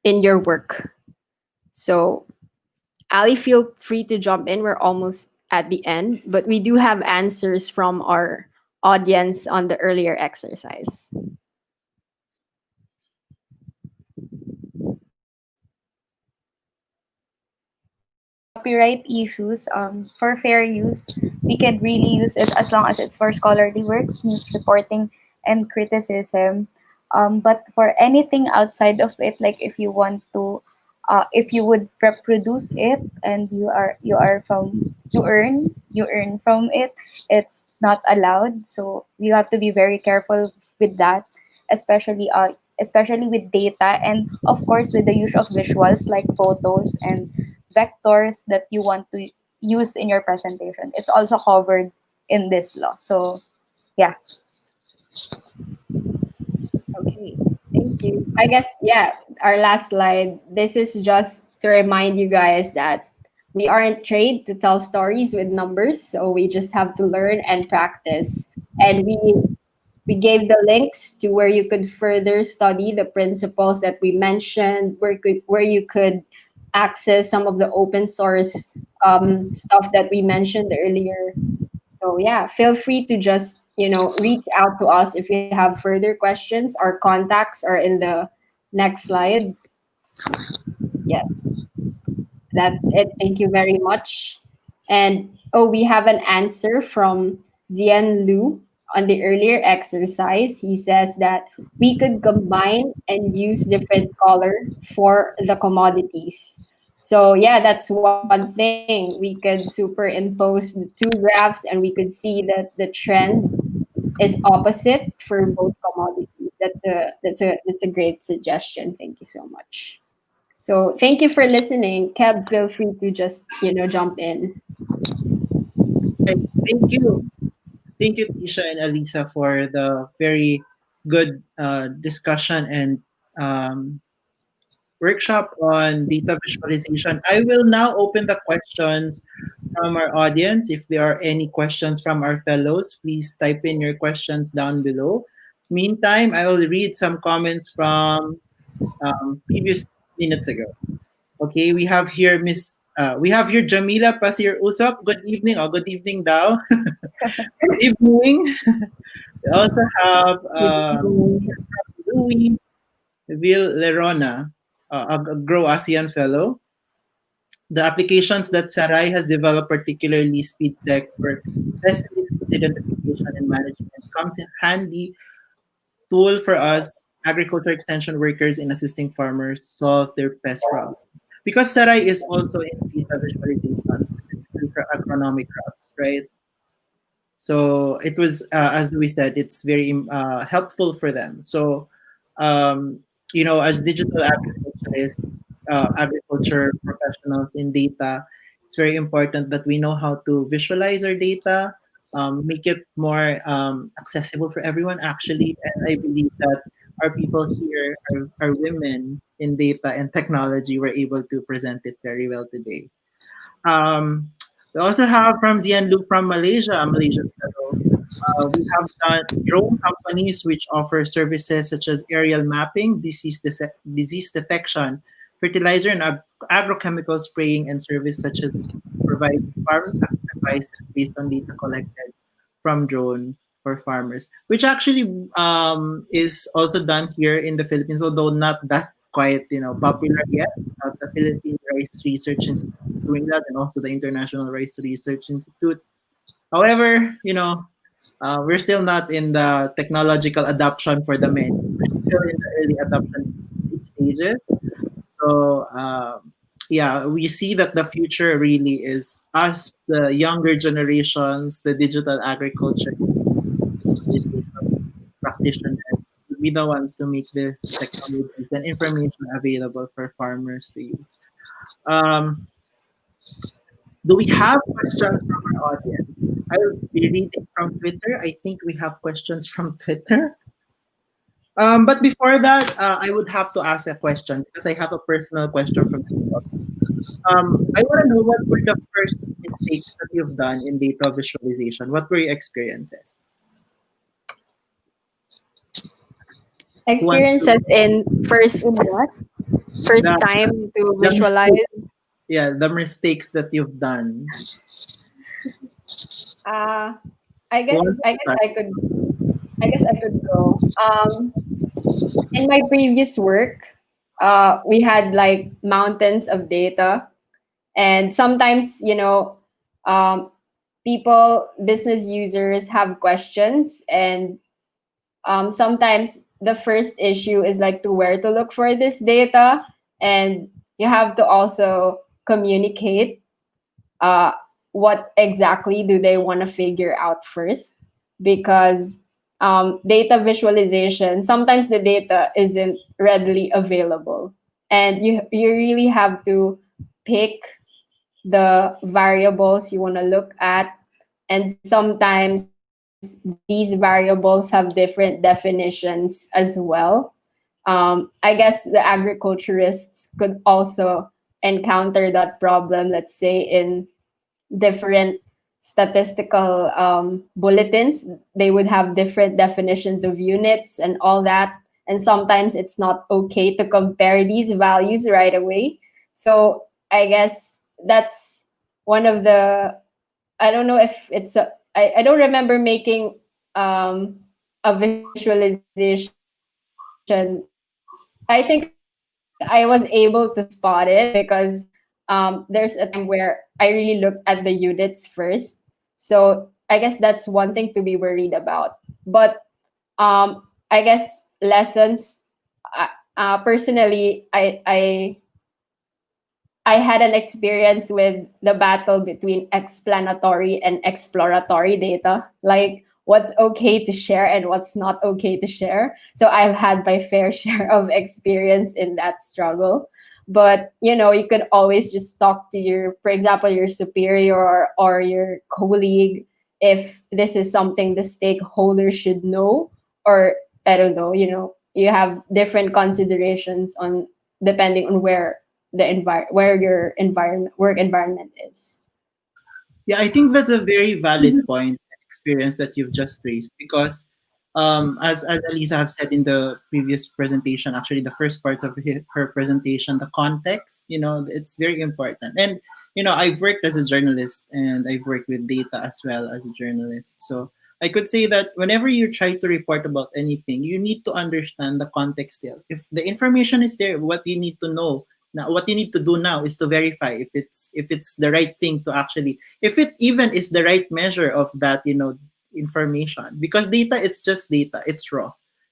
in your work. So Ali, feel free to jump in. We're almost at the end, but we do have answers from our audience on the earlier exercise. Copyright issues, for fair use, we can really use it as long as it's for scholarly works, news reporting, and criticism. But for anything outside of it, like if you want to, if you would reproduce it and you earn from it, it's not allowed. So you have to be very careful with that, especially especially with data, and of course with the use of visuals like photos and vectors that you want to use in your presentation. It's also covered in this law. So yeah. Okay, thank you. I guess, yeah, our last slide. This is just to remind you guys that we aren't trained to tell stories with numbers, so we just have to learn and practice. And we gave the links to where you could further study the principles that we mentioned, where you could access some of the open source stuff that we mentioned earlier. So yeah, feel free to just, reach out to us if you have further questions. Our contacts are in the next slide. Yeah, that's it. Thank you very much. And oh, we have an answer from Zian Lu on the earlier exercise. He says that we could combine and use different color for the commodities. So yeah, that's one thing. We could superimpose the two graphs and we could see that the trend is opposite for both commodities. That's a great suggestion. Thank you so much. So thank you for listening. Keb, feel free to just, jump in. Okay, thank you. Thank you, Tisha and Alisa, for the very good discussion and um, workshop on data visualization. I will now open the questions from our audience. If there are any questions from our fellows, please type in your questions down below. Meantime, I will read some comments from previous minutes ago. Okay, we have here Jamila Pasir Usop. Good evening or good evening, Dao. Good evening. We also have Louis Vil Lerona, a Grow ASEAN fellow. The applications that Sarai has developed, particularly speed tech for pest disease identification and management, comes in handy tool for us agriculture extension workers in assisting farmers solve their pest problems. Because Sarai is also in data visualization, specifically for agronomic crops, right? So it was, as Louis said, it's very helpful for them. So, as digital agriculturists, agriculture professionals in data, it's very important that we know how to visualize our data, make it more accessible for everyone, actually. And I believe that our people here are women in data and technology were able to present it very well today. Um, we also have from Zian Lu from Malaysia, a Malaysian fellow. We have drone companies which offer services such as aerial mapping, disease detection, fertilizer and agrochemical spraying, and service such as provide farm devices based on data collected from drone for farmers, which actually is also done here in the Philippines, although not that quite popular yet. The Philippine Rice Research Institute is doing that, and also the International Rice Research Institute. However, we're still not in the technological adoption for the many. We're still in the early adoption stages. So, yeah, we see that the future really is us, the younger generations, the digital agriculture practitioners, will be the ones to make this technologies and information available for farmers to use. Um, do we have questions from our audience? I will be reading from Twitter. I think we have questions from Twitter. But before that, I would have to ask a question because I have a personal question from people. I want to know what were the first mistakes that you've done in data visualization? What were your experiences? Who wants Experiences in first In what? first the, time to the visualize. the mistakes that you've done? Uh, I Who guess wants I to guess start? I could go. In my previous work, we had like mountains of data, and sometimes people, business users have questions, and sometimes the first issue is like to where to look for this data, and you have to also communicate uh, what exactly do they want to figure out first, because data visualization, sometimes the data isn't readily available, and you really have to pick the variables you want to look at, and sometimes these variables have different definitions as well. I guess the agriculturists could also encounter that problem, let's say in different statistical bulletins. They would have different definitions of units and all that. And sometimes it's not okay to compare these values right away. So I guess that's one of the, I don't know if it's a, I don't remember making a visualization. I think I was able to spot it because there's a time where I really looked at the units first. So I guess that's one thing to be worried about. But I guess lessons, personally, I had an experience with the battle between explanatory and exploratory data, like what's okay to share and what's not okay to share. So I've had my fair share of experience in that struggle. But you could always just talk to your, for example, your superior or your colleague if this is something the stakeholders should know, or I don't know, you have different considerations on depending on where your environment work environment is. Yeah, I think that's a very valid point and experience that you've just raised because, as Elisa have said in the previous presentation, actually the first parts of her presentation, the context, it's very important. And I've worked as a journalist and I've worked with data as well as a journalist. So I could say that whenever you try to report about anything, you need to understand the context there. If the information is there, what you need to know now, what you need to do now is to verify if it's the right thing to actually, if it even is the right measure of that information, because data, it's just data, it's raw.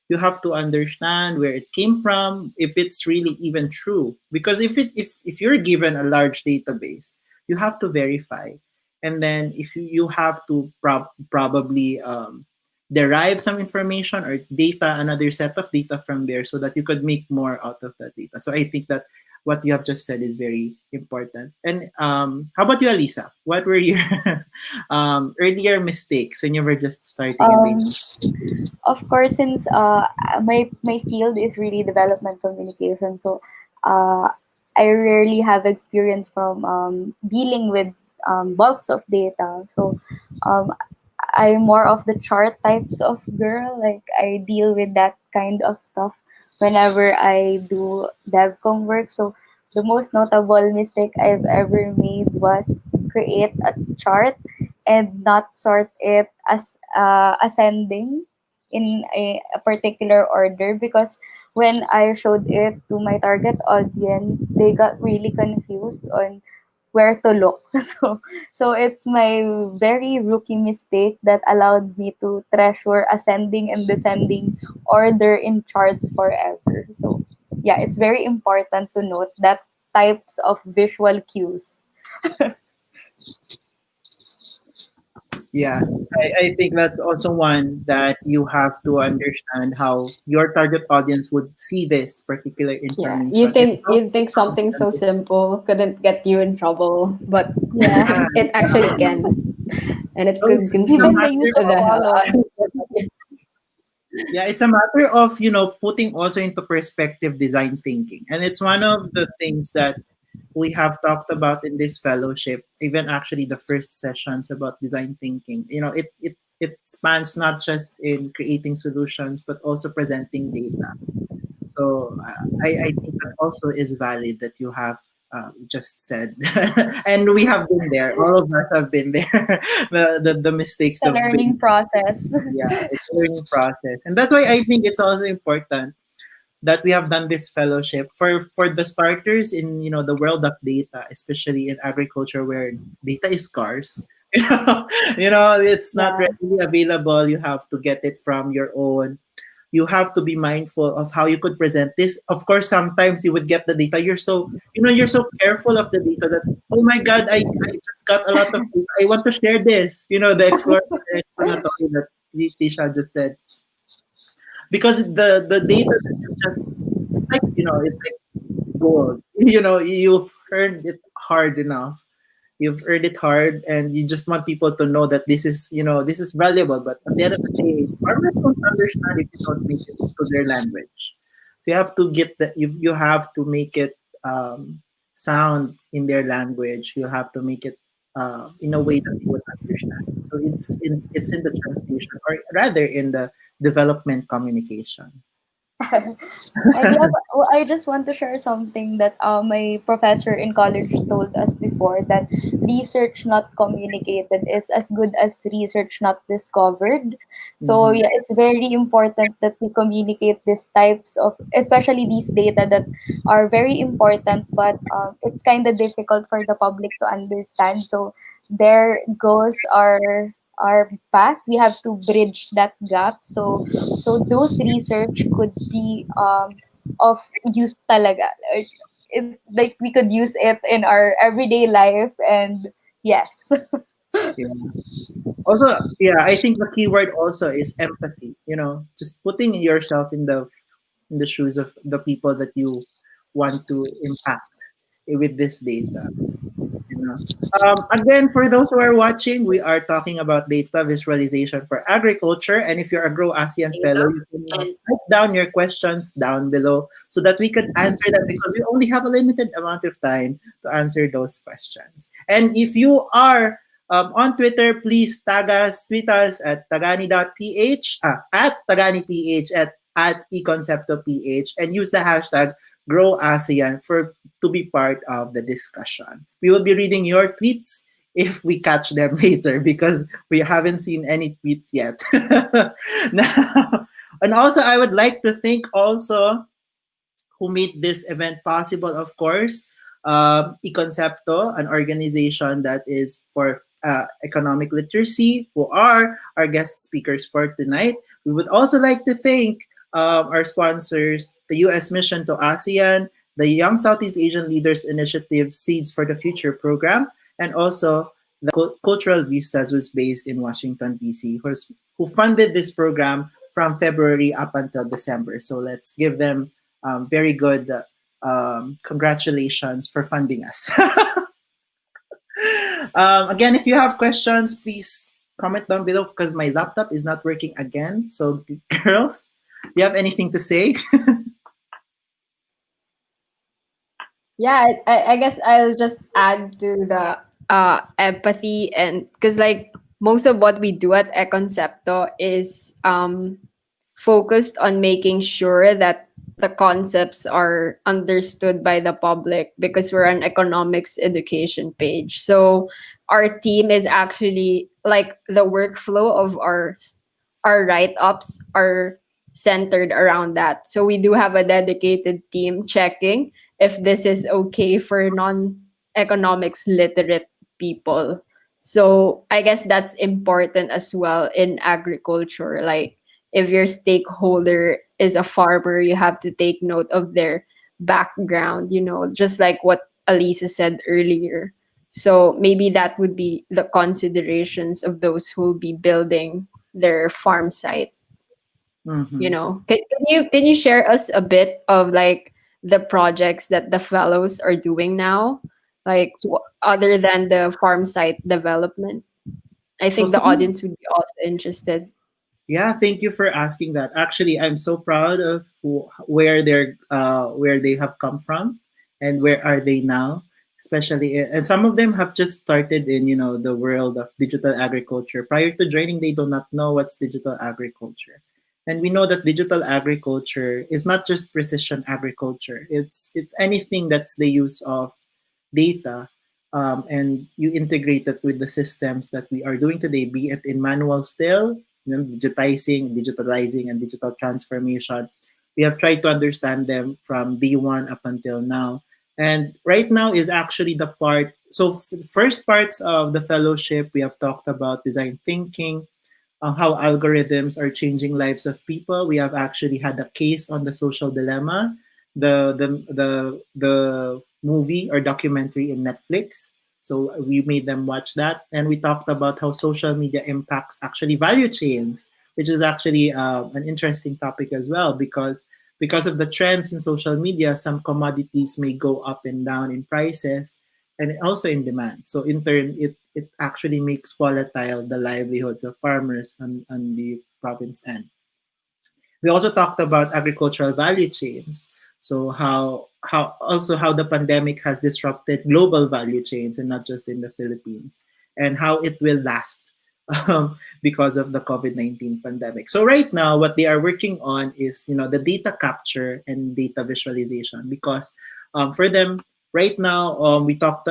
You have to understand where it came from, if it's really even true, because if you're given a large database, you have to verify, and then if you have to probably derive some information or data, another set of data from there, so that you could make more out of that data. So I think that what you have just said is very important. And how about you, Alisa? What were your earlier mistakes when you were just starting in data? Um, of course, since my field is really development communication, so uh, I rarely have experience from dealing with bulks of data. So um, I'm more of the chart types of girl. Like I deal with that kind of stuff whenever I do devcom work. So the most notable mistake I've ever made was create a chart and not sort it as ascending in a particular order, because when I showed it to my target audience, they got really confused on where to look. So it's my very rookie mistake that allowed me to treasure ascending and descending order in charts forever. So yeah, it's very important to note that types of visual cues. Yeah, I think that's also one that you have to understand how your target audience would see this particular Yeah, you information. It's think also you think something so important. simple couldn't get you in trouble, but Yeah. Yeah, it actually can, and it so could it's a Even the confuse matter use of the of, hell out color. of yeah, it's a matter of putting also into perspective design thinking, and it's one of the things that we have talked about in this fellowship, even actually the first sessions about design thinking. It spans not just in creating solutions but also presenting data. So I think that also is valid that you have just said, and we have been there. All of us have been there. The mistakes It's a of learning being, process. yeah, it's a learning process, and that's why I think it's also important that we have done this fellowship for the starters in the world of data, especially in agriculture where data is scarce. It's not Yeah. readily available. You have to get it from your own you have to be mindful of how you could present this. Of course, sometimes you would get the data. You're so careful of the data that, oh my God, I just got a lot of data. I want to share this. The explanatory that Tisha just said. Because the data that you just, it's like gold. You've earned it hard enough. You've earned it hard, and you just want people to know that this is valuable. But at the end of the day, farmers don't understand if you don't make it to their language. So you have to get that. You have to make it sound in their language. You have to make it in a way that they would understand. So it's in the translation, or rather in the development communication. I just want to share something that my professor in college told us before, that research not communicated is as good as research not discovered. So Mhm. yeah, it's very important that we communicate these types of, especially these data that are very important, but it's kind of difficult for the public to understand. So there goes our path. We have to bridge that gap. So those research could be of use talaga. Like we could use it in our everyday life, and yes. Yeah. Also, yeah, I think the key word also is empathy. Just putting yourself in the shoes of the people that you want to impact with this data. You know. Again, for those who are watching, we are talking about data visualization for agriculture. And if you're a Grow ASEAN fellow, you can write down your questions down below so that we could answer them, because we only have a limited amount of time to answer those questions. And if you are on Twitter, please tweet us at tagani.ph, at taganiph, at Ekonsepto.ph, and use the hashtag Grow ASEAN to be part of the discussion. We will be reading your tweets if we catch them later, because we haven't seen any tweets yet. Now, and also I would like to thank also who made this event possible, of course. Ekonsepto, an organization that is for economic literacy, who are our guest speakers for tonight. We would also like to thank our sponsors, the U.S. Mission to ASEAN, the Young Southeast Asian Leaders Initiative Seeds for the Future program, and also the Cultural Vistas, who's based in Washington, D.C., who funded this program from February up until December. So let's give them very good congratulations for funding us. Again, if you have questions, please comment down below, because my laptop is not working again. So, girls, do you have anything to say? Yeah, I guess I'll just add to the empathy, and because like most of what we do at Ekonsepto is focused on making sure that the concepts are understood by the public, because we're an economics education page. So our team is actually like the workflow of our write-ups are centered around that. So we do have a dedicated team checking if this is okay for non-economics literate people. So I guess that's important as well in agriculture. Like if your stakeholder is a farmer, you have to take note of their background, just like what Alisa said earlier. So maybe that would be the considerations of those who will be building their farm site. Mhm. Can you share us a bit of like the projects that the fellows are doing now, like So, other than the farm site development? I so think the some audience would be also interested. Yeah, thank you for asking that. Actually, I'm so proud of where they have come from, and where are they now. Especially, and some of them have just started in the world of digital agriculture. Prior to joining, they do not know what's digital agriculture, and we know that digital agriculture is not just precision agriculture. It's anything that's the use of data, and you integrate it with the systems that we are doing today, be it in manual still, digitalizing, and digital transformation. We have tried to understand them from day one up until now. And right now is actually the part. So, first parts of the fellowship, we have talked about design thinking, how algorithms are changing lives of people. We have actually had a case on the social dilemma, the movie or documentary in Netflix. So we made them watch that, and we talked about how social media impacts actually value chains, which is actually an interesting topic as well, because of the trends in social media, some commodities may go up and down in prices and also in demand. So in turn, it actually makes volatile the livelihoods of farmers on the province end. We also talked about agricultural value chains. So how the pandemic has disrupted global value chains and not just in the Philippines, and how it will last because of the COVID-19 pandemic. So right now, what they are working on is the data capture and data visualization, because for them right now, we talked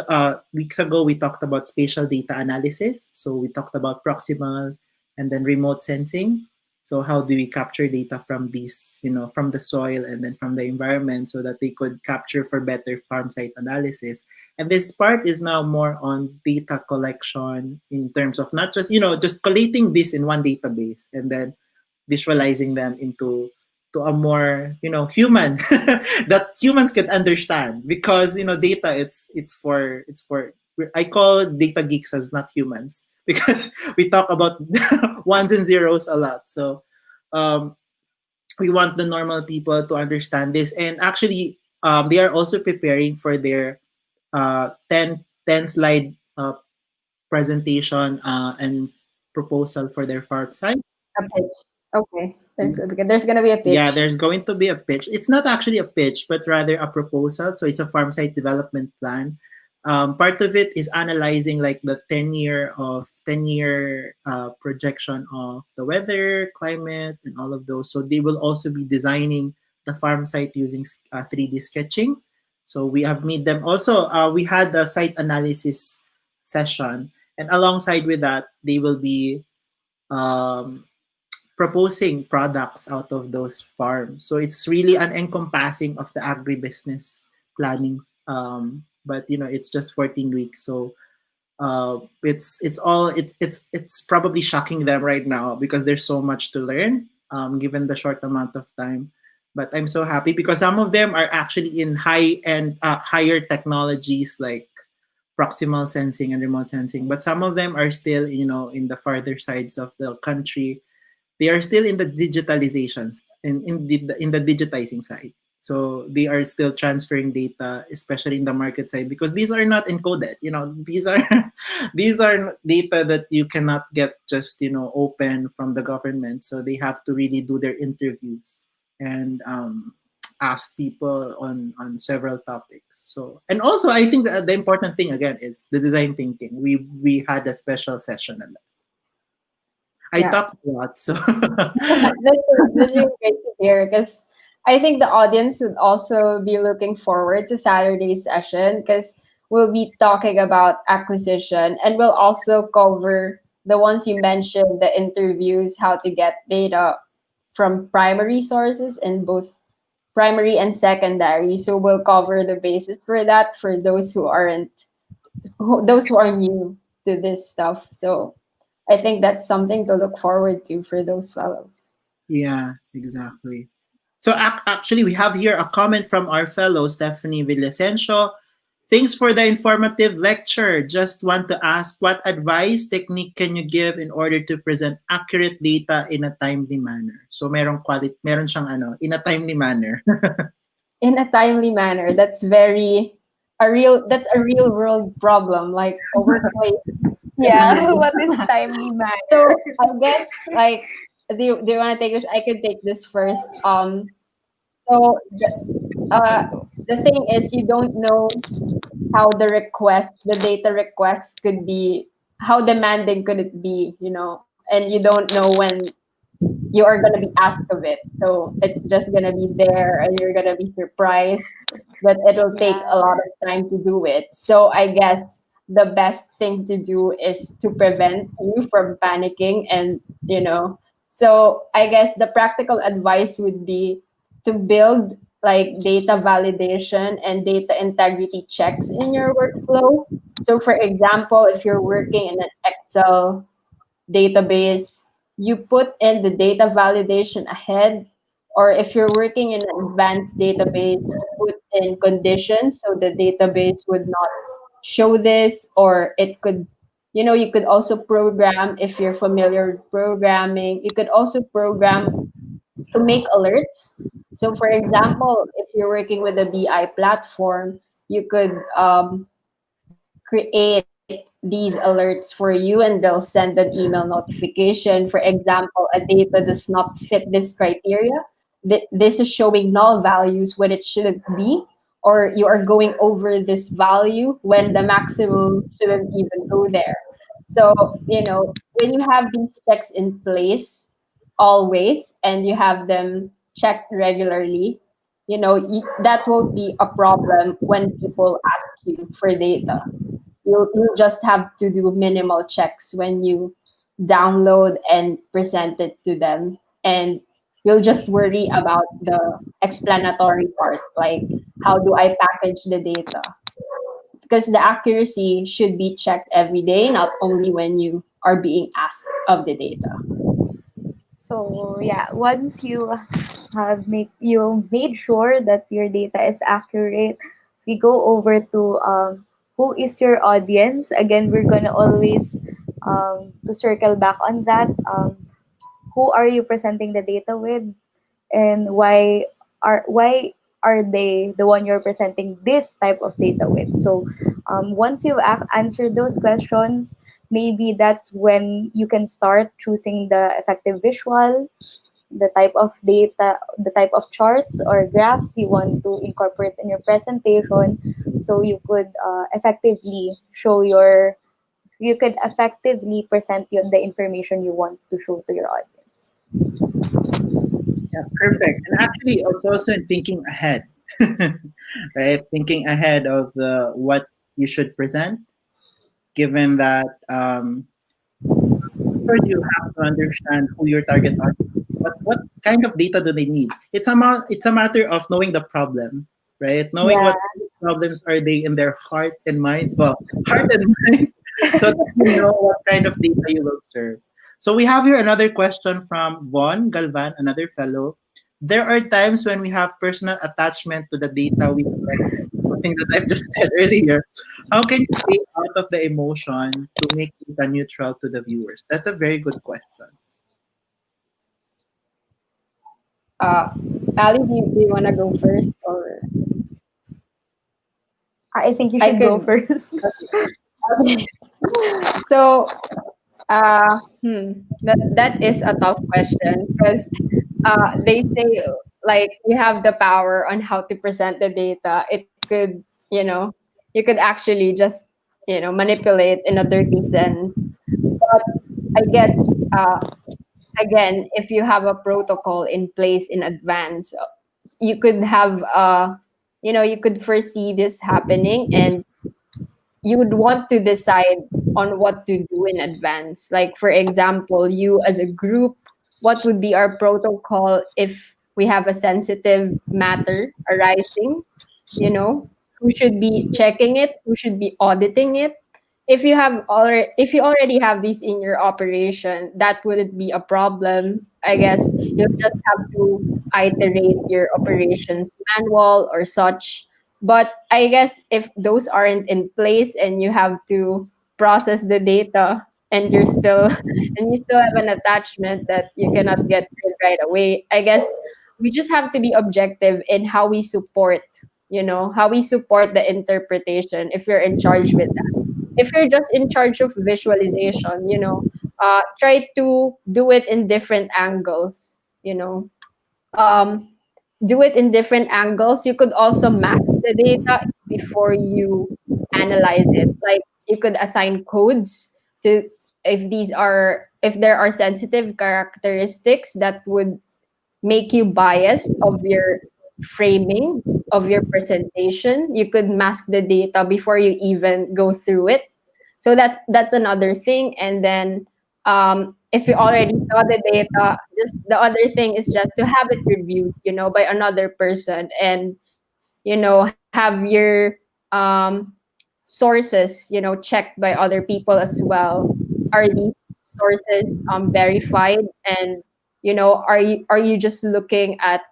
weeks ago, we talked about spatial data analysis. So we talked about proximal and then remote sensing. So how do we capture data from these, from the soil and then from the environment, so that they could capture for better farm site analysis? And this part is now more on data collection in terms of not just, just collating this in one database and then visualizing them into to a more, human that humans can understand, because data, it's for I call data geeks as not humans because we talk about ones and zeros a lot. So um, we want the normal people to understand this. And actually, they are also preparing for their 10 slide presentation and proposal for their farm site. A pitch. Okay. There's gonna be a Yeah, pitch. there's going to be a pitch. It's not actually a pitch, but rather a proposal. So it's a farm site development plan. Part of it is analyzing like the 10-year projection of the weather, climate, and all of those. So they will also be designing the farm site using 3D sketching. So we have made them also. We had a site analysis session, and alongside with that, they will be um, proposing products out of those farms. So it's really an encompassing of the agribusiness planning. But it's just 14 weeks. So it's probably shocking them right now because there's so much to learn given the short amount of time. But I'm so happy because some of them are actually in higher technologies like proximal sensing and remote sensing, but some of them are still in the farther sides of the country. They are still in the digitalizations and in the digitizing side. So they are still transferring data, especially in the market side, because these are not encoded. These are these are data that you cannot get just open from the government. So they have to really do their interviews and ask people on several topics. So, and also I think the important thing again is the design thinking. We had a special session on that. I Yeah. talked a lot, so That's really great to hear because I think the audience would also be looking forward to Saturday's session because we'll be talking about acquisition and we'll also cover the ones you mentioned, the interviews, how to get data from primary sources in both primary and secondary. So we'll cover the basis for that for those who are new to this stuff. So I think that's something to look forward to for those fellows. yeah, exactly. So actually, we have here a comment from our fellow Stephanie Villasencio. Thanks for the informative lecture. Just want to ask, what advice technique can you give in order to present accurate data in a timely manner? So meron siyang in a timely manner. In a timely manner. That's a real world problem, like a workplace. Yeah, what is timely manner? So I guess like do you want to take this? I could take this first. So the thing is you don't know how the data request could be, how demanding could it be, and you don't know when you are going to be asked of it. So it's just going to be there and you're going to be surprised that it'll take a lot of time to do it. So I guess the best thing to do is to prevent you from panicking so I guess the practical advice would be to build like data validation and data integrity checks in your workflow. So for example, if you're working in an Excel database, you put in the data validation ahead, or if you're working in an advanced database, you put in conditions so the database would not show this, or it could, you could also program, if you're familiar with programming, you could also program to make alerts. So, for example, if you're working with a BI platform, you could create these alerts for you, and they'll send an email notification. For example, a data does not fit this criteria. This is showing null values when it shouldn't be, or you are going over this value when the maximum shouldn't even go there. So, when you have these checks in place always, and you have them checked regularly, that won't be a problem when people ask you for data. You just have to do minimal checks when you download and present it to them, and you'll just worry about the explanatory part, like how do I package the data, because the accuracy should be checked every day, not only when you are being asked of the data. So yeah, once you made sure that your data is accurate, we go over to who is your audience. Again, we're gonna always to circle back on that. Who are you presenting the data with, and why are they the one you're presenting this type of data with? So once you've answered those questions, maybe that's when you can start choosing the effective visual, the type of data, the type of charts or graphs you want to incorporate in your presentation, so you could effectively present the information you want to show to your audience. Yeah, perfect. And actually, it's also in thinking ahead, right? Thinking ahead of what you should present, given that first you have to understand who your target audience is. What kind of data do they need? It's a matter of knowing the problem, right? Knowing Yeah. what problems are they in their heart and minds. Well, heart and minds, so that you know what kind of data you will serve. So we have here another question from Von Galvan, another fellow. There are times when we have personal attachment to the data we collected. Something that I've just said earlier. How can you stay out of the emotion to make data neutral to the viewers? That's a very good question. Uh, Ali, do you want to go first, or I think you I should go could? first. Okay. So, that is a tough question, because they say, like, you have the power on how to present the data. It could, you could actually just, manipulate in a dirty sense. But I guess, uh, again, if you have a protocol in place in advance, you could have, you could foresee this happening, and you would want to decide on what to do in advance. Like, for example, you as a group, what would be our protocol if we have a sensitive matter arising? Who should be checking it? Who should be auditing it? If you already have these in your operation, that wouldn't be a problem. I guess you'll just have to iterate your operations manual or such. But I guess if those aren't in place, and you have to process the data, and you're still and you still have an attachment that you cannot get rid right away, I guess we just have to be objective in how we support the interpretation, if you're in charge with that. If you're just in charge of visualization, try to do it in different angles. um, do it in different angles. You could also mask the data before you analyze it. Like, you could assign codes to, if there are sensitive characteristics that would make you biased of your framing of your presentation. You could mask the data before you even go through it. So that's another thing. And then, if you already saw the data, just the other thing is just to have it reviewed, by another person, and have your sources checked by other people as well. Are these sources verified? And are you just looking at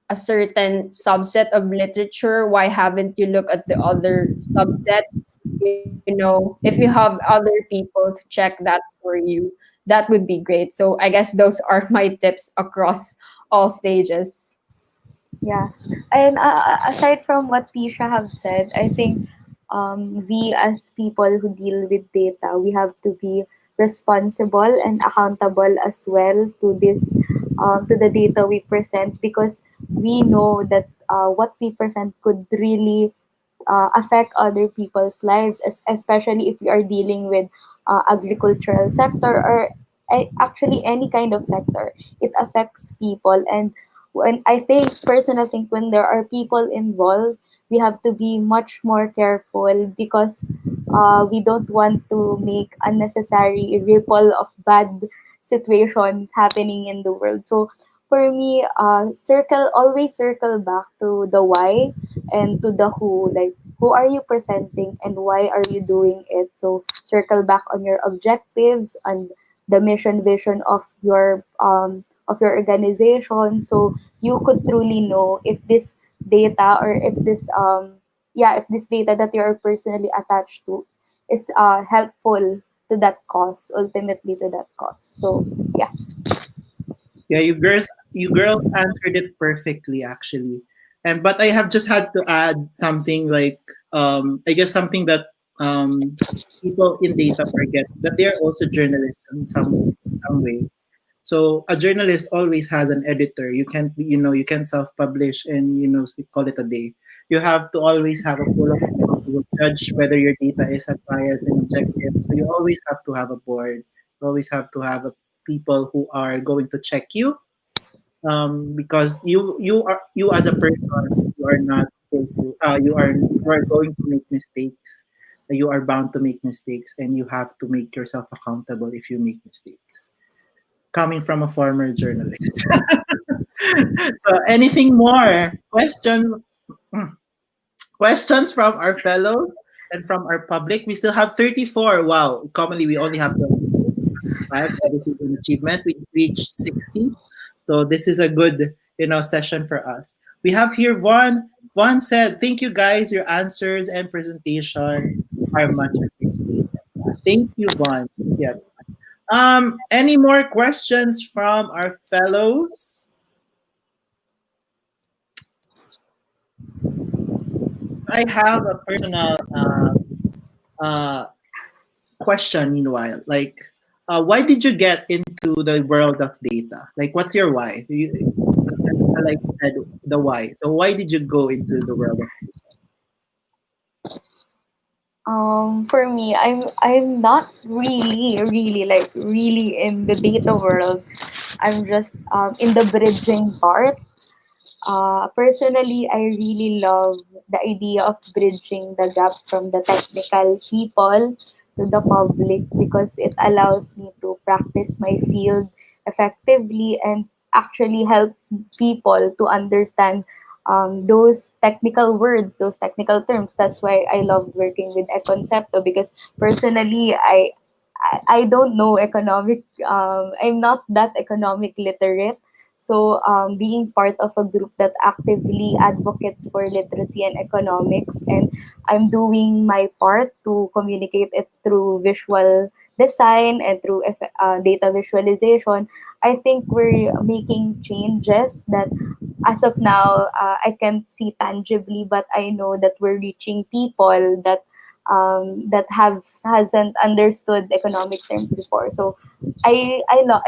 a certain subset of literature? Why haven't you looked at the other subset? If you have other people to check that for you, that would be great. So I guess those are my tips across all stages. Yeah. And aside from what Tisha have said, I think we as people who deal with data, we have to be responsible and accountable as well to this to the data we present, because we know that what we present could really affect other people's lives, especially if we are dealing with agricultural sector or actually any kind of sector. It affects people, and when I think personal think when there are people involved, we have to be much more careful, because we don't want to make unnecessary ripple of bad situations happening in the world. So for me, always circle back to the why and to the who. Like, who are you presenting and why are you doing it? So circle back on your objectives and the mission vision of your organization, so you could truly know if this data, or if this if this data that you are personally attached to is helpful to that cause, ultimately to that cause. So yeah. Yeah, you girls answered it perfectly actually. And but I have just had to add something like I guess something that people in data forget, that they are also journalists in some way. So a journalist always has an editor. You can't you can't self-publish and call it a day. You have to always have a pool of people who will judge whether your data is biased and objective. So you always have to have a board. You always have to have people who are going to check you, because you as a person, you are not foolproof. You are going to make mistakes. You are bound to make mistakes, and you have to make yourself accountable if you make mistakes. Coming from a former journalist. So, anything more questions? Questions from our fellows and from our public? We still have 34. Wow. Commonly, we only have 25. So this is an achievement. We reached 60. So this is a good, session for us. We have here Vaughn. Vaughn said, "Thank you guys. Your answers and presentation are much appreciated." Thank you, Vaughn. Yeah. Any more questions from our fellows? I have a personal uh, question. Meanwhile, like, why did you get into the world of data? Like, what's your why? Like you said, the why. So, why did you go into the world of? For me, I'm not really like really in the data world. I'm just in the bridging part. Personally, I really love the idea of bridging the gap from the technical people to the public, because it allows me to practice my field effectively and actually help people to understand those technical words, those technical terms. That's why I love working with Ekonsepto, because personally, I don't know economic. I'm not that economic literate. So, being part of a group that actively advocates for literacy and economics, and I'm doing my part to communicate it through visual design and through data visualization. I think we're making changes that, as of now, I can't see tangibly, but I know that we're reaching people that hasn't understood economic terms before. So I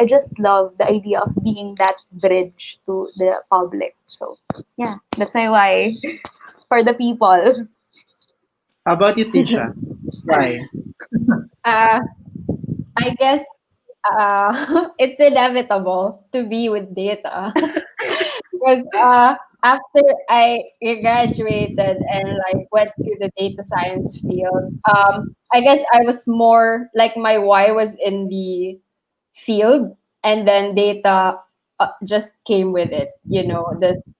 just love the idea of being that bridge to the public. So yeah, that's my why for the people. How about you, Tisha? Why? Uh, I guess it's inevitable to be with data because after I graduated and like went to the data science field, I guess I was more like my why was in the field, and then data just came with it. This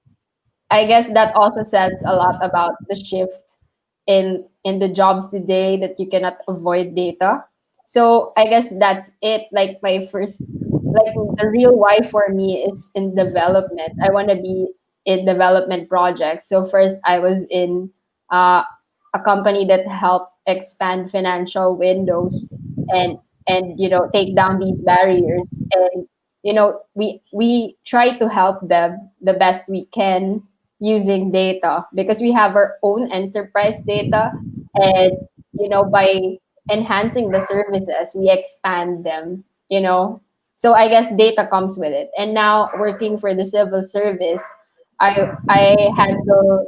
I guess that also says a lot about the shift in the jobs today, that you cannot avoid data. So I guess that's it. Like my first, like the real why for me is in development. I want to be in development projects. So first I was in uh, a company that helped expand financial windows and take down these barriers. And we try to help them the best we can using data because we have our own enterprise data. And by enhancing the services, we expand them. So I guess data comes with it. And now working for the civil service, I handle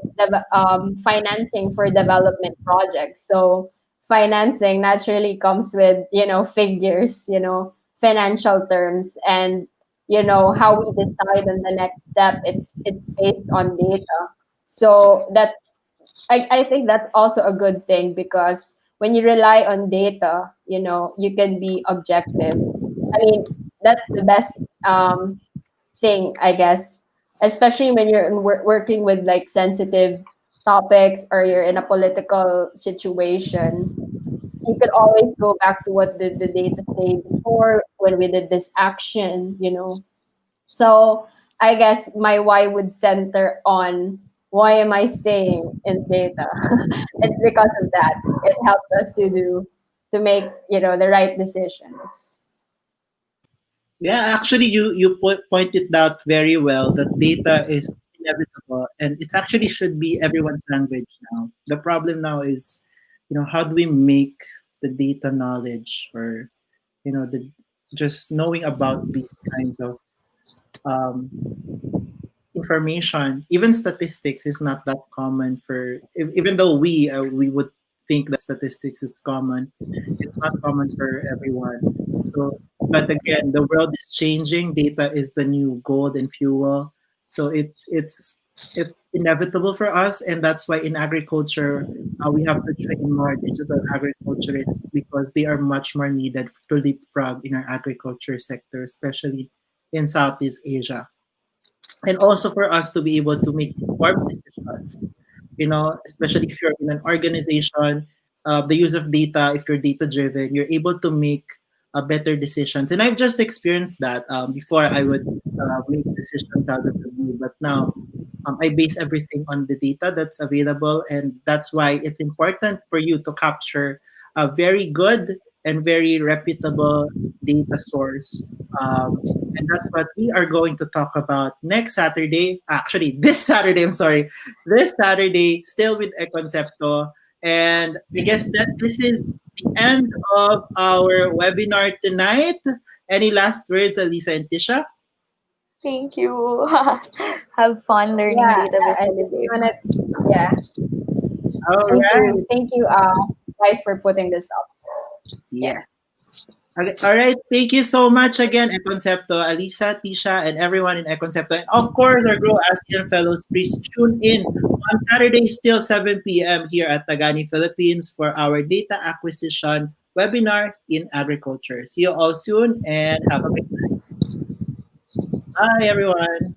financing for development projects. So financing naturally comes with figures, financial terms, and how we decide on the next step. It's based on data. So I think that's also a good thing because when you rely on data, you can be objective. I mean, that's the best thing, I guess, especially when you're working with like sensitive topics or you're in a political situation. You could always go back to what did the data say before when we did this action. So I guess my why would center on why am I staying in data? It's because of that. It helps us to make the right decisions. Yeah, actually, you pointed out very well that data is inevitable, and it actually should be everyone's language now. The problem now is, how do we make the data knowledge, or the just knowing about these kinds of um, information, even statistics, is not that common for. Even though we would think that statistics is common, it's not common for everyone. So, but again, the world is changing. Data is the new gold and fuel. So it's inevitable for us, and that's why in agriculture we have to train more digital agriculturists because they are much more needed to leapfrog in our agriculture sector, especially in Southeast Asia, and also for us to be able to make informed decisions, especially if you're in an organization. The use of data, if you're data driven, you're able to make better decisions, and I've just experienced that. Before I would make decisions out of the blue, but now I base everything on the data that's available, and that's why it's important for you to capture a very good and very reputable data source. And that's what we are going to talk about next Saturday. Actually, this Saturday, I'm sorry. This Saturday, still with Ekonsepto. And I guess that this is the end of our webinar tonight. Any last words, Alisa and Tisha? Thank you. Have fun learning Yeah, data I just visualization. wanna yeah. All Thank right. you. Thank you, guys, for putting this up. Yeah. Yes. Okay, all right. Thank you so much again, Ekonsepto, Alisa, Tisha, and everyone in Ekonsepto. And of course, our Grow ASEAN fellows, please tune in on Saturday, still 7 p.m. here at Tagani, Philippines for our data acquisition webinar in agriculture. See you all soon and have a great night. Bye, everyone.